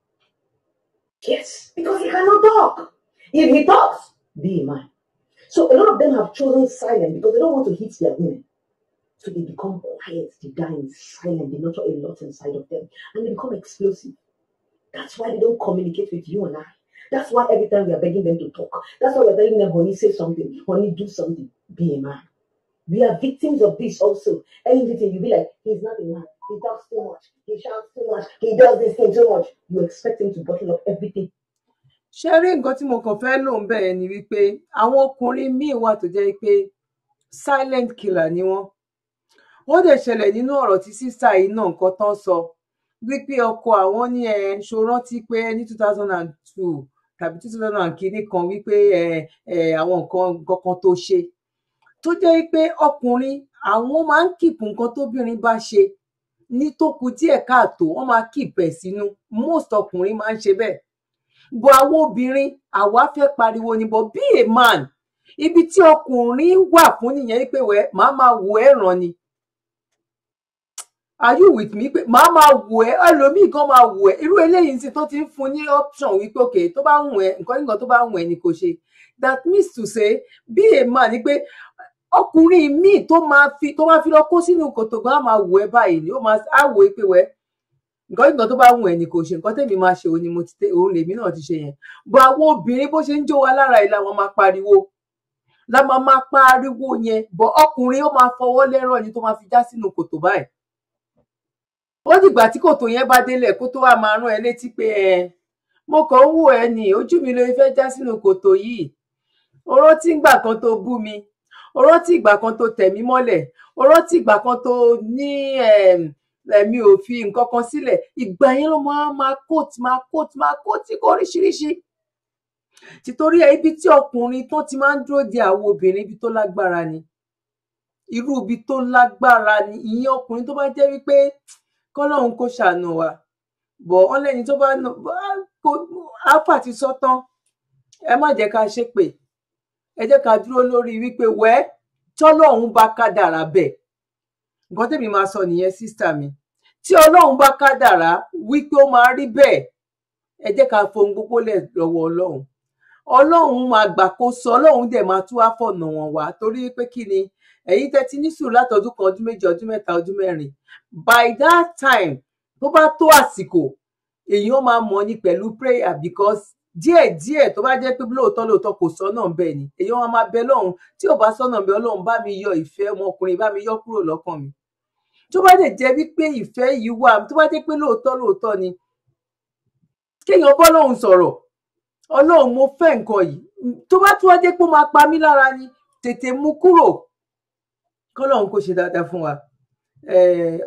Yes, because he cannot talk. If he talks, be a man. So a lot of them have chosen silence because they don't want to hit their women. So they become quiet, they die in silence, they nurture a lot inside of them, and they become explosive. That's why they don't communicate with you and I. That's why every time we are begging them to talk. That's why we're telling them, honey, say something, honey, do something. Be a man. We are victims of this also. Anything you be like, he's not a man. He talks too much. He shouts too much. He does this thing too much. You expect him to bottle up everything. Ṣé rí nǹkan tí mo kàn fẹ́ lò ń bẹ̀rẹ̀ ni wípé àwọn ọkùnrin míì wà tó jẹ́ pé silent killer ni wọ́n. Wọ́n dẹ̀ ṣẹlẹ̀ nínú ọ̀rọ̀ tí sísá yìí náà nǹkan tán sọ wípé ọkọ àwọn ní ṣó rántí pé ní 2002 tàbí 2000 kìíní kan wípé àwọn nǹkan kan tó ṣe tó jẹ́ pé ọkùnrin àwọn máa ń kìpù nǹkan tóbìnrin bá ṣe ní tó kù díẹ̀ káàtó wọ́n máa kìpẹ̀ sínú. Most ọkùnrin máa ń ṣe bẹ́ẹ̀. Bọ̀ àwọn obìnrin àwa fẹ́ pariwo ni bọ̀ be a man. Ibi tí ọkùnrin wà fún nìyẹn pé màá máa wò ẹ́ ràn ni. Are you with me? Pé màá máa wò ẹ́, ẹlòmíì gan máa wò ẹ́. Irú eléyìí sì tó ti ń fún ní option wípé okay tó bá wù ẹ́ nǹkan tó bá wù ẹ́ ni kò ṣe. That means to say be a man ni pé ọkùnrin míì tó máa fi lọ kó sínú kòtò gan á máa wò ẹ́ báyìí ni ó máa á wò ẹ́ pé nǹkan tó bá wù ẹ́ ni kò ṣe, nǹkan tèmi máa ṣe òun ni òun lèmi náà ti ṣe yẹn. Bọ̀ àwọn obìnrin bó ṣe ń jó wa lára ìlà wọn máa pariwo yẹn. Bọ̀ ọkùnrin ó máa fọwọ́ lẹ́rọ̀ ni tó máa fi já sínú kòtò báyìí. Ó dìgbà tí kòtò yẹn bá délẹ̀ kó tó wá máa rán ẹ létí pé mo kàn ń wò ẹ́ ni ojú mi ló fẹ́ já sínú kòtò yìí. O rántí ìgbà kan tó bú mi, o rántí ìgbà kan tó tẹ̀ mí mọ́lẹ̀, o rántí ìgbà kan tó ní mi ò fi nǹkan kan sílẹ̀. Ìgbà yẹn ló máa kóòtì kó oríṣiríṣi. Títorí ibi tí ọkùnrin tó ti máa ń dúró de àwọn obìnrin ibi tó lágbára ni. Irú ibi tó lágbára ni ìyẹn ọkùnrin tó bá jẹ́ wípé kọ́lọ́run kó ṣàánú wa. Bọ̀ wọ́n lẹ́ni tó bá áfà ti sọ tán ẹ má jẹ́ ká ṣépè. Ẹ jẹ́ ká dúró lórí wípé tọ́lọ́run bá kádàrá bẹ́ẹ̀. Nǹkan tèmi máa sọ nìyẹn sísítà mi. Tí Ọlọ́run bá kádàrá wípé ó máa rí bẹ́ẹ̀ ẹ jẹ́ ká fohun gbogbo lẹ̀ lọ́wọ́ Ọlọ́run. Ọlọ́run máa gbàkóso, Ọlọ́run dẹ̀ máa tún wá fọ̀nà wọn wá torí pé kí ni ẹ̀yin tẹ́ ti ní sùúrù látọdún kan, ọdún méjì, ọdún mẹ́ta, ọdún mẹ́rin. By that time tó bá tó àsìkò èèyàn máa mọ̀ ní pẹ̀lú prayer because díẹ̀díẹ̀ tó bá jẹ́ pé lóòótọ́ kò sọ́nà bẹ́ẹ̀ ni èèyàn máa bẹ lọ́hùn tí ò bá sọ́nà bẹ́ẹ̀ Ọlọ́run bá mi yọ ìfẹ́ ọmọkùnrin bá mi yọ kúrò lọ́kàn mi. Tó bá dẹ̀ jẹ́ wípé ìfẹ́ yìí wà tó bá jẹ́ pé lóòótọ́ ni kéèyàn bọ́ lọ́hùn sọ̀rọ̀ Ọlọ́run mo fẹ́ nǹkan yìí tó bá tún wá jẹ́ pé ó máa pa mí lára ni tètè mú kúrò kọ́lọ́run kó ṣe dáadáa fún wa.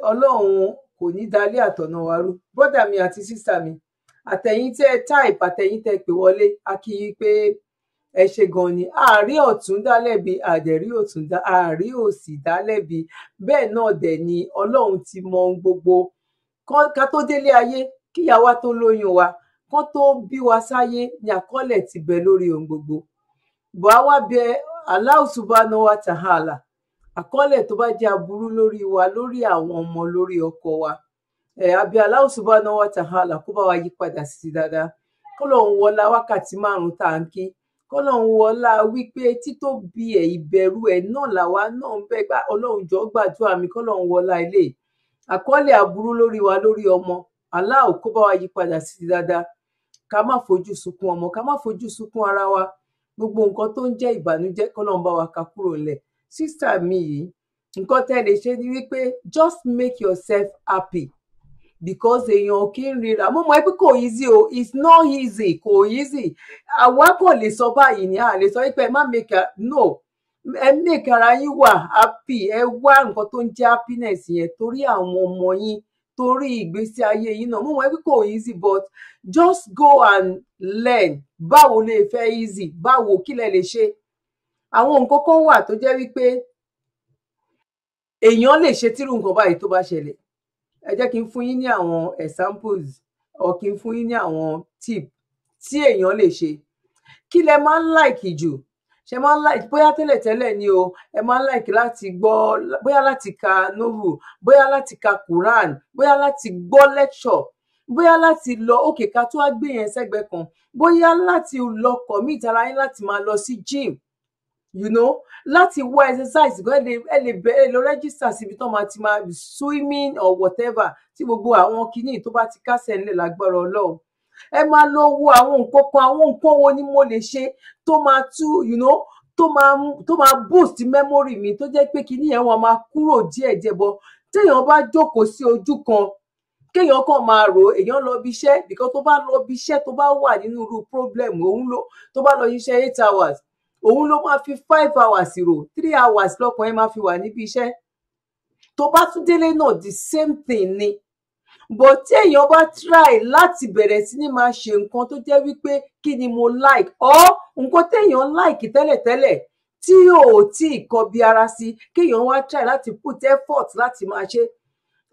Ọlọ́run kò ní dalé àtọ̀nà wa rú. Brọ́dà mi àti sísà mi àtẹ̀yìn tẹ́ type àtẹ̀yìn tẹ́ pè wọlé a kí yín pé ẹ ṣe gan ni. Àárí ọ̀tún dálẹ́bi àdẹ̀rí ọ̀tún àárí òsì dálẹ́bi bẹ́ẹ̀ náà dẹ̀ ni Ọlọ́run ti mọ ohun gbogbo ká tó délé ayé kíyàwó tó lóyún wa kán tó bí wa sáyé ni àkọọ́lẹ̀ ti bẹ lórí ohun gbogbo. Bọ̀ á wá bẹ Allah subhanahu wa ta'ala àkọọ́lẹ̀ tó bá jẹ́ aburú lórí wa, lórí àwọn ọmọ, lórí ọkọ wa, àbí Allah subhanahu wa ta'ala kó bá wa yí padà sí dáadáa. kọ́lọ́hún wọlá wákàtí 5 tá à ń kí, kọ́lọ́hún wọlá wípé títóbi ẹ̀, ìbẹ̀rù ẹ̀ náà làwa náà ń bẹ̀ gbà. Ọlọ́run jọ̀ọ́ gbàdúrà mi, kọ́lọ́hún wọlá ilé àkọọ́lẹ̀ aburú lórí wa, lórí ọmọ, Allah kó bá wa yí padà sí dáadáa. Ká má fojú sunkún ọmọ, ká má fojú sunkún ara wa. Gbogbo nǹkan tó ń jẹ́ ìbànújẹ́ kọ́lọ́hún bá wa ká kúrò ńlẹ̀. Sísítà mi yìí, nǹkan tẹ́ lè ṣe ni wípé just make yourself happy, because èèyàn kì í ríra. Mo mọ̀ pé kò easy o, it's not easy, kò easy. Àwa kò lè sọ báyìí ni, a lè sọ wípé ẹ má make no, ẹ make ara yín wà happy, ẹ wá nǹkan tó ń jẹ́ happiness yẹn torí àwọn ọmọ yín, torí ìgbésí ayé yín náà. Mo mọ̀ pé kò easy, but just go and learn. Báwo lè fẹ́ easy? Báwo, kí lẹ lè ṣe? Àwọn nǹkan kan wà tó jẹ́ wípé èèyàn lè ṣe tírú nǹkan báyìí tó bá ṣẹlẹ̀. Ẹ jẹ́ kí n fún yín ní àwọn examples, or kí n fún yín ní àwọn tip tí èèyàn lè ṣe. Kí lẹ máa ń like jù? Ṣé máa ń like, bóyá tẹ́lẹ̀tẹ́lẹ̀ ni o, ẹ máa ń like láti gbọ́, bóyá láti ka novel, bóyá láti ka Quran, bóyá láti gbọ́ lecture, bóyá láti lọ, òkè ká tó wá gbé yẹn sẹ́gbẹ̀ẹ́ kan, bóyá láti lọ commit ara yín láti máa lọ sí gym, you know, láti wá exercise gan. Ẹ lè lọ register síbi tó máa ti máa swimming or whatever, tí gbogbo àwọn kinní tó bá ti kásẹ̀ ńlẹ̀ lágbára Ọlọ́run. Ẹ máa lọ wo àwọn nǹkan kan, àwọn nǹkan wo ni mo lè ṣe tó máa you know, tó máa boost memory mi, tó jẹ́ pé kinní yẹn wọn máa kúrò díẹ̀díẹ̀. Bọ́ téèyàn bá jókòó sí ojú kan, kéèyàn kàn máa rò, èèyàn lọ bí iṣẹ́, because tó bá lọ bí iṣẹ́, tó bá wà nínú irú problem òun ló, tó bá lọ iṣẹ́ 8 hours, òun ló máa fi 5 hours rò, 3 hours lọ́kàn ẹ̀ máa fi wà níbi iṣẹ́. Tó bá tún délé náà, the same thing ni. But tí èèyàn bá try láti bẹ̀rẹ̀ sí ní máa ṣe nǹkan tó jẹ́ wípé kí ni mo like, or nǹkan téèyàn like tẹ́lẹ̀tẹ́lẹ̀ tí ò tí ì kọbi ara sí, kéèyàn wá try láti put effort láti máa ṣe.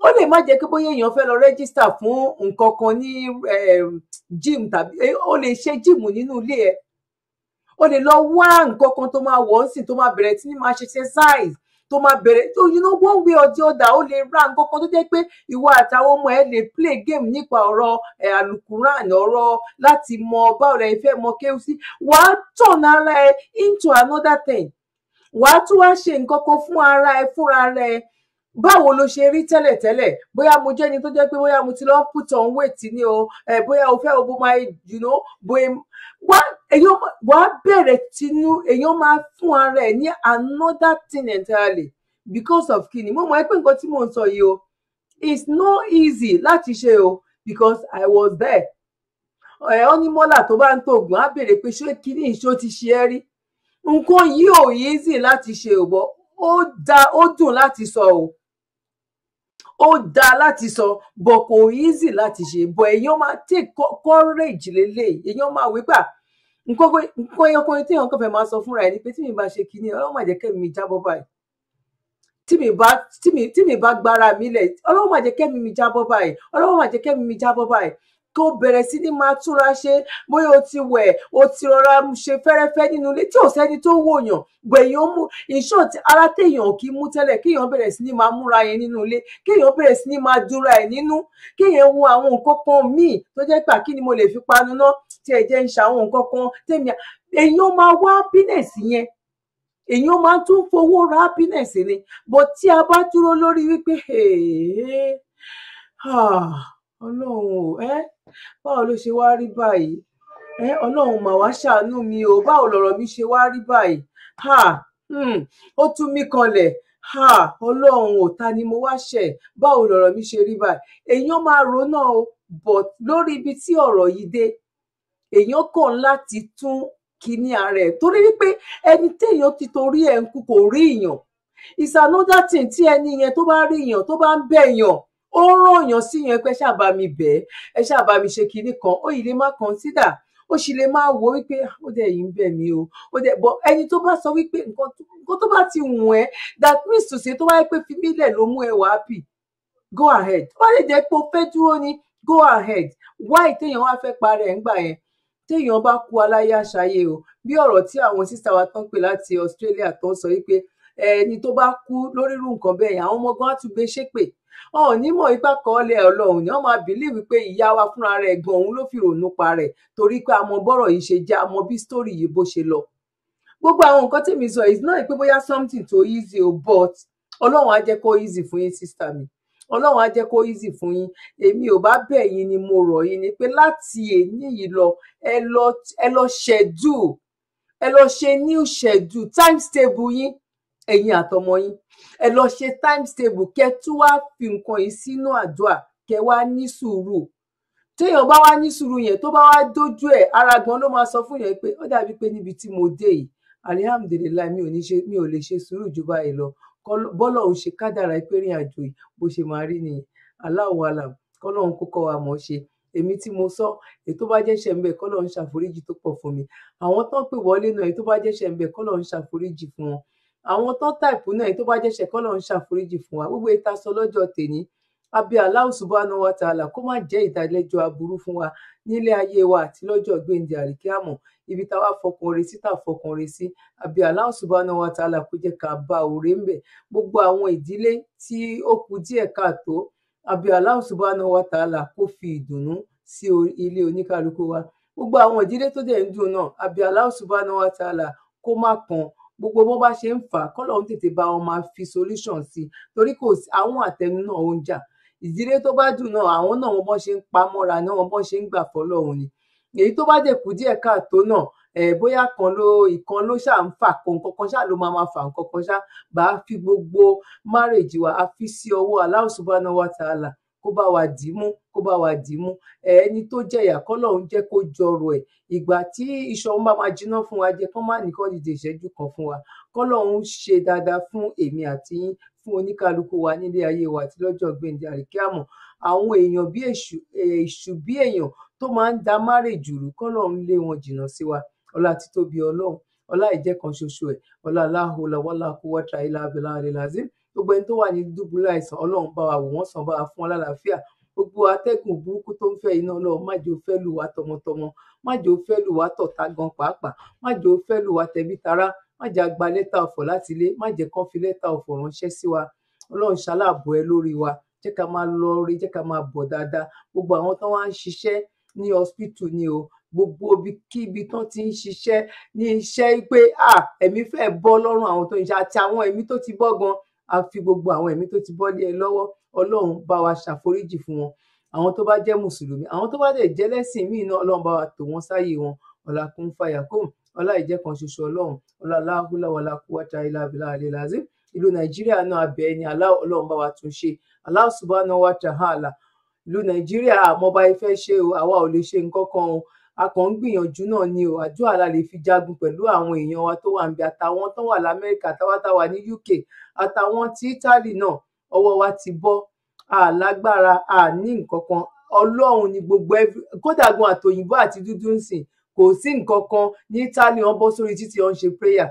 Ó lè má jẹ́ pé bóyá èèyàn fẹ́ lọ register fún nǹkan kan ní gym, tàbí ó lè ṣe gym nínú ilé ẹ̀. O lè lọ wá nǹkan kan tó máa wọ̀ sí, tó máa bẹ̀rẹ̀ sí ní máa ṣe exercise, tó máa bẹ̀rẹ̀, so you know, one way or the other, ó lè ra nǹkan kan tó jẹ́ pé ìwọ àtàwọn ọmọ ẹ lè play game nípa ọ̀rọ̀ alukuran, ọ̀rọ̀ láti mọ báwo lẹ fẹ́ mọ kéwú sí. Wàá turn ara ẹ into another thing. Wàá tún wá ṣe nǹkan kan fún ara ẹ, fúnra rẹ. Báwo ló ṣe rí tẹ́lẹ̀tẹ́lẹ̀? Bóyá mo jẹ́ ni tó jẹ́ pé bóyá mo ti lọ put on weight ni o, bóyá o fẹ́ o bó máa, you know, bóyá wàá bẹ̀rẹ̀ tinú, èèyàn máa fún ara ẹ̀ ní another thing entirely because of kíni. Mo mọ̀ pé nǹkan tí mò ń sọ yìí o, it's not easy láti ṣe o, because I was there. Ó ní mọ́là tó bá ń tògùn á bèrè pé ṣé kíní ìṣó ti ṣe ẹ́ rí. Nǹkan yìí ò easy láti ṣe o, bọ́ ó dùn láti sọ o, ó dáa láti sọ, bọ̀ kò easy láti ṣe. Bọ̀ èèyàn máa take courage lélẹ̀, èèyàn máa wí gbà. Nǹkan ẹyọkùnrin tí èèyàn kàn fẹ́ máa sọ fúnra ẹ̀ ni pé tí mi bá ṣe kíní, Ọlọ́run má jẹ́ kẹ́mi mi jábọ́ báyìí. Tí mi bá gbára mi lẹ̀, Ọlọ́run má jẹ́ kẹ́mi mi jábọ́ báyìí. Ọlọ́run má jẹ́ kẹ́mi mi jábọ́ báyìí. Kó bẹ̀rẹ̀ sí ní máa túnra ṣe, bóyá o ti wẹ̀, o ti rọra ṣe fẹ́rẹ́fẹ́ nínú ilé tí ò sẹ́ni tó wòyàn, bọ̀ èèyàn mú, in short, ara téèyàn kì í mú tẹ́lẹ̀, kéèyàn bẹ̀rẹ̀ sí ní máa múra yẹn nínú ilé, kéèyàn bẹ̀rẹ̀ sí ní máa dúnra ẹ̀ nínú, kéèyàn wo àwọn nǹkan kan míì tó jẹ́ pé kí ni mo lè fi panu ná, tí ẹ jẹ́ ń ṣe àwọn nǹkan kan tèmi. Èèyàn máa wá happiness yẹn, èèyàn máa tún fowó ra happiness ni. But tí a bá dúró lórí wípé Ọlọ́run báwo ló ṣe wá rí báyìí? Ọlọ́run mà wá ṣàánú mi o, báwo lọ̀rọ̀ mi ṣe wá rí báyìí? Ó tú mí kanlẹ̀. Ọlọ́run ò, ta ni mo wá ṣẹ̀? Báwo lọ̀rọ̀ mi ṣe rí báyìí? Èèyàn máa rò náà o, but lórí ibi tí ọ̀rọ̀ yìí dé, èèyàn kàn láti tún kíní ara ẹ̀, torí wípé ẹni téèyàn ti torí ẹ̀ ń kú kò rí èèyàn. It's another thing tí ẹni yẹn tó bá rí èèyàn, tó bá ń bẹ̀yàn, ó rán èèyàn sí yẹn pé ṣáà bá mi bẹ̀ ẹ́, ṣáà bá mi ṣe kinní kan, ó yìí lè má consider, ó sì lè máa wò wípé ó dẹ̀ yìí ń bẹ̀ mí o, ó dẹ̀, but ẹni tó bá sọ wípé nǹkan tó bá ti wù ẹ́, that means to say, tó bá yẹ pé fi mílẹ̀ ló mú ẹ wá happy, go ahead. Tó bá lè jẹ́ pé o fẹ́ dúró ni, go ahead. Why téèyàn wá fẹ́ parẹ́ ẹ̀ ńgbà yẹn? Téèyàn bá kú aláyé àṣàyè o, bí ọ̀rọ̀ tí àwọn sísá wa tán pè láti Australia tó ń sọ wípé ẹni tó bá kú lórí irú nǹkan bẹ́ẹ̀ yẹn àwọn ọmọ gan á tún gbé ṣépè wọn ò ní mọ̀ ipá kọ́ọ́lẹ̀ Ọlọ́run ni wọ́n máa bìlíìfù pé ìyá wa fúnra rẹ̀ gan òun ló fi rònú pa rẹ̀ torí pé a mọ bọ́rọ̀ yìí ṣe jẹ́ a mọ bí sítórì yìí bó ṣe lọ gbogbo àwọn nǹkan tí mi sọ is not pé bóyá something tó easy o but Ọlọ́run á jẹ́ kó easy fún yín sísá mi Ọlọ́run á jẹ́ kó easy fún yín èmi ò bá bẹ̀ yín ni mo rọ̀ yín ni pé láti èní yìí lọ ẹ lọ schedule ẹ lọ ṣe new schedule times table yín ẹ̀yin àtọmọ yín ẹ lọ ṣe times table kẹ́ tún wá fi nǹkan yìí sínú àdúrà kẹ́ wá ní sùúrù téèyàn bá wá ní sùúrù yẹn tó bá wá dójú ẹ̀ ara gan ló máa sọ fún yẹn pé ó dàbí pé níbi tí mo dé yìí alihamudulilayi mi ò lè ṣe sùúrù jù báyìí lọ bọ́lọ̀ ò ṣe kádàrá pé rìn àjò yìí bó ṣe máa rí nìyẹn Allahu alam kọ́lọ́run kó kọ́ wa mọ̀ ṣe èmi tí mo sọ èyí tó bá jẹ́ṣẹ̀ ń bẹ kọ́lọ́run ṣàforíjì tó pọ̀ fún mi àwọn tán pè wọlé náà èyí tó bá jẹ́ṣẹ̀ ń bẹ kọ́lọ́run ṣàforíjì fún wọn àwọn tán táìpù náà èyí tó bá jẹ́ṣẹ̀ kọ́lọ́run ṣàforíjì fún wa gbogbo ìta sọ lọ́jọ́ tèní àbí Allahu subhanahu wa ta'ala kó má jẹ́ ìdálẹ́jọ́ aburú fún wa nílé ayé wa àti lọ́jọ́ gbéǹde àríkíámọ̀ ibi tá wá fọkàn rẹ̀ sí tá fọkàn rẹ̀ sí àbí Allahu subhanahu wa ta'ala kó jẹ́ ká bá òré ń bẹ gbogbo àwọn ìdílé tí ó kù díẹ̀ káàtó àbí Allahu subhanahu wa ta'ala kó fi ìdùnnú sí ilé oníkálukú wa gbogbo àwọn ìdílé tó dẹ̀ ń dùn náà àbí Allahu subhanahu wa ta'ala kó má kan gbogbo bó bá ṣe ń fà kọ́lọ́run tètè bá wọn máa fi solution sí torí kò sí àwọn àtẹnu náà ó ń jà ìdílé tó bá dùn náà àwọn náà wọn bọ́n ṣe ń pa mọ́ra náà wọn bọ́n ṣe ń gbà fọlọ́run ni èyí tó bá dẹ̀ kù díẹ̀ káàtó náà bóyá ìkan ló ṣáà ń fà nǹkan kan ṣáà ló máa fà nǹkan kan ṣáà bá a fi gbogbo márèjì wa a fi sí ọwọ́ Allahu subhanahu wa ta'ala kó bá wa dì í mú ẹni tó jẹ̀yà kọ́lọ́run jẹ́ kó jọrọ̀ ẹ̀ ìgbà tí iṣan bá máa jiná fún wa jẹ́ kán má nìkan dìde ìṣẹ́jú kan fún wa kọ́lọ́run ṣe dáadáa fún èmi àti yín fún oníkálukú wa nílé ayé wa àti lọ́jọ́ gbẹ̀ǹdẹ̀ àríkíámọ̀ àwọn èèyàn bí èṣù bí èèyàn tó máa ń da márèjì rú kọ́lọ́run lé wọn jìnnà sí wa ọlá títóbi Ọlọ́run ọlá ìjẹ́ kan ṣoṣo ẹ̀ ọlá aláhùlà wàlá quwwata illa billahil azim gbogbo ẹni tó wà ní dùbúlẹ̀ àìsàn Ọlọ́run bá wa wò wọ́n sàn bá wa fún wọn lálàáfíà gbogbo atẹ́gùn burúkú tó ń fẹ́ iná Ọlọ́run má jẹ́ ó fẹ́ lù wá tọmọtọmọ má jẹ́ ó fẹ́ lù wá tọ̀tá gan pàápàá má jẹ́ ó fẹ́ lù wá tẹbí tará má jẹ́ a gba lẹ́tà ọ̀fọ̀ láti ilé má jẹ́ kán fi lẹ́tà ọ̀fọ̀ ránṣẹ́ sí wa Ọlọ́run ṣaláàbò ẹ lórí wa jẹ́ ká máa lọ rí jẹ́ ká máa bọ̀ dáadáa gbogbo àwọn tó wá ń ṣiṣẹ́ ní hospital ni o gbogbo ibikíbi tán ti ń ṣiṣẹ́ ní iṣẹ́ pé ẹ̀mí fẹ́ bọ́ lọ́rùn àwọn tó ń ṣe àti àwọn ẹ̀mí tó ti bọ́ gan a fi gbogbo àwọn ẹ̀mí tó ti bọ́ lé ẹ lọ́wọ́ Ọlọ́run bá wa ṣàforíjì fún wọn àwọn tó bá jẹ́ mùsùlùmí àwọn tó bá dẹ̀ jẹ́ lẹ́sìn míì náà Ọlọ́run bá wa tò wọ́n sáyè wọn ọlá kún fàyà kún ọlá ìjẹ́ kan ṣoṣo Ọlọ́run ọlá láhùlà wàlá quwwata illa billahil azim ìlú Nàìjíríà náà abẹ́ ẹni Ọlọ́run bá wa tún ṣe Allah subhanahu wa ta'ala ìlú Nàìjíríà àmọ́ bá ifẹ́ ṣe o àwa ò lè ṣe nǹkan kan o a kàn ń gbìyànjú náà ni o àdúrà la lè fi jagun pẹ̀lú àwọn èèyàn wa tó wà níbi àtàwọn tó wà l'Amẹ́ríkà táwa ní UK àtàwọn tí Italy náà ọwọ́ wa ti bọ́ àlágbára ní nǹkan kan Ọlọ́run ni gbogbo kódà gan àtòyìnbó àti dúdú ń sìn kò sí nǹkan kan ní Italy wọ́n bọ́ sórí títí wọ́n ń ṣe prayer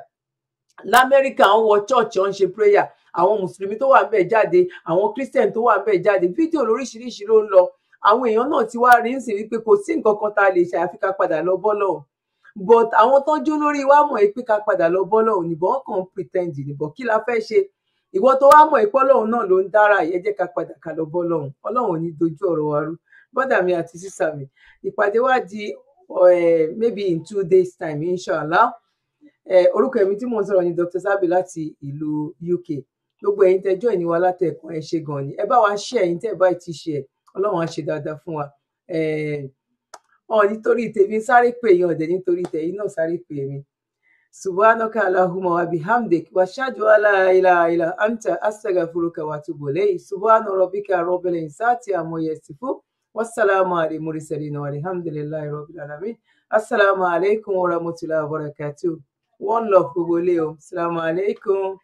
l'Amẹ́ríkà wọ́n wọ church wọ́n ń ṣe prayer àwọn mùsùlùmí tó wà níbẹ̀ jáde àwọn Christian tó wà níbẹ̀ jáde fídíò lóríṣiríṣi ló ń lọ àwọn èèyàn náà ti wá rí nsìn wípé kò sí nǹkan kan tá a lè ṣe àfi ká padà lọ bọ́ lọ́hùn but àwọn tó ń jó lórí wa mọ̀ pé ká padà lọ bọ́ lọ́hùn nìbọn wọn kàn ń pretend nìbọn kí la fẹ́ ṣe ìwọ tó wá mọ̀ ìpọ́ lọ́hùn náà ló ń dára yẹn jẹ́ ká padà ká lọ bọ́ lọ́hùn Ọlọ́run ò ní dojú ọ̀rọ̀ wa rú bọ́dà mi àti sísà mi ìpàdé wa di maybe in 2 days time inshallah orúkọ èmi tí mò ń sọ̀rọ̀ ni Dr. Zabby láti ìlú UK gbogbo ẹ̀yin tẹ́jọ́ ìníwá látẹ̀kùn ẹ ṣé gan ni ẹ bá wa share ẹ̀yin tẹ́ ẹ bá ti share Ọlọ́run á ṣe dáadáa fún wa nítorí tèmi sáré pè yín ọ̀dẹ̀ nítorí tẹ̀yin náà sáré pè mí subhanaka allahumma wa bihamdik wa ashhadu an la ilaha illa anta astaghfiruka wa atubu ilayk subhana rabbika rabbil izzati amma yasifun wassalamu alal mursalin walhamdulillahi rabbil alamin assalamu alaikum wa rahmatullahi wa barakatuh one love gbogbo ilé o assalamu alaikum.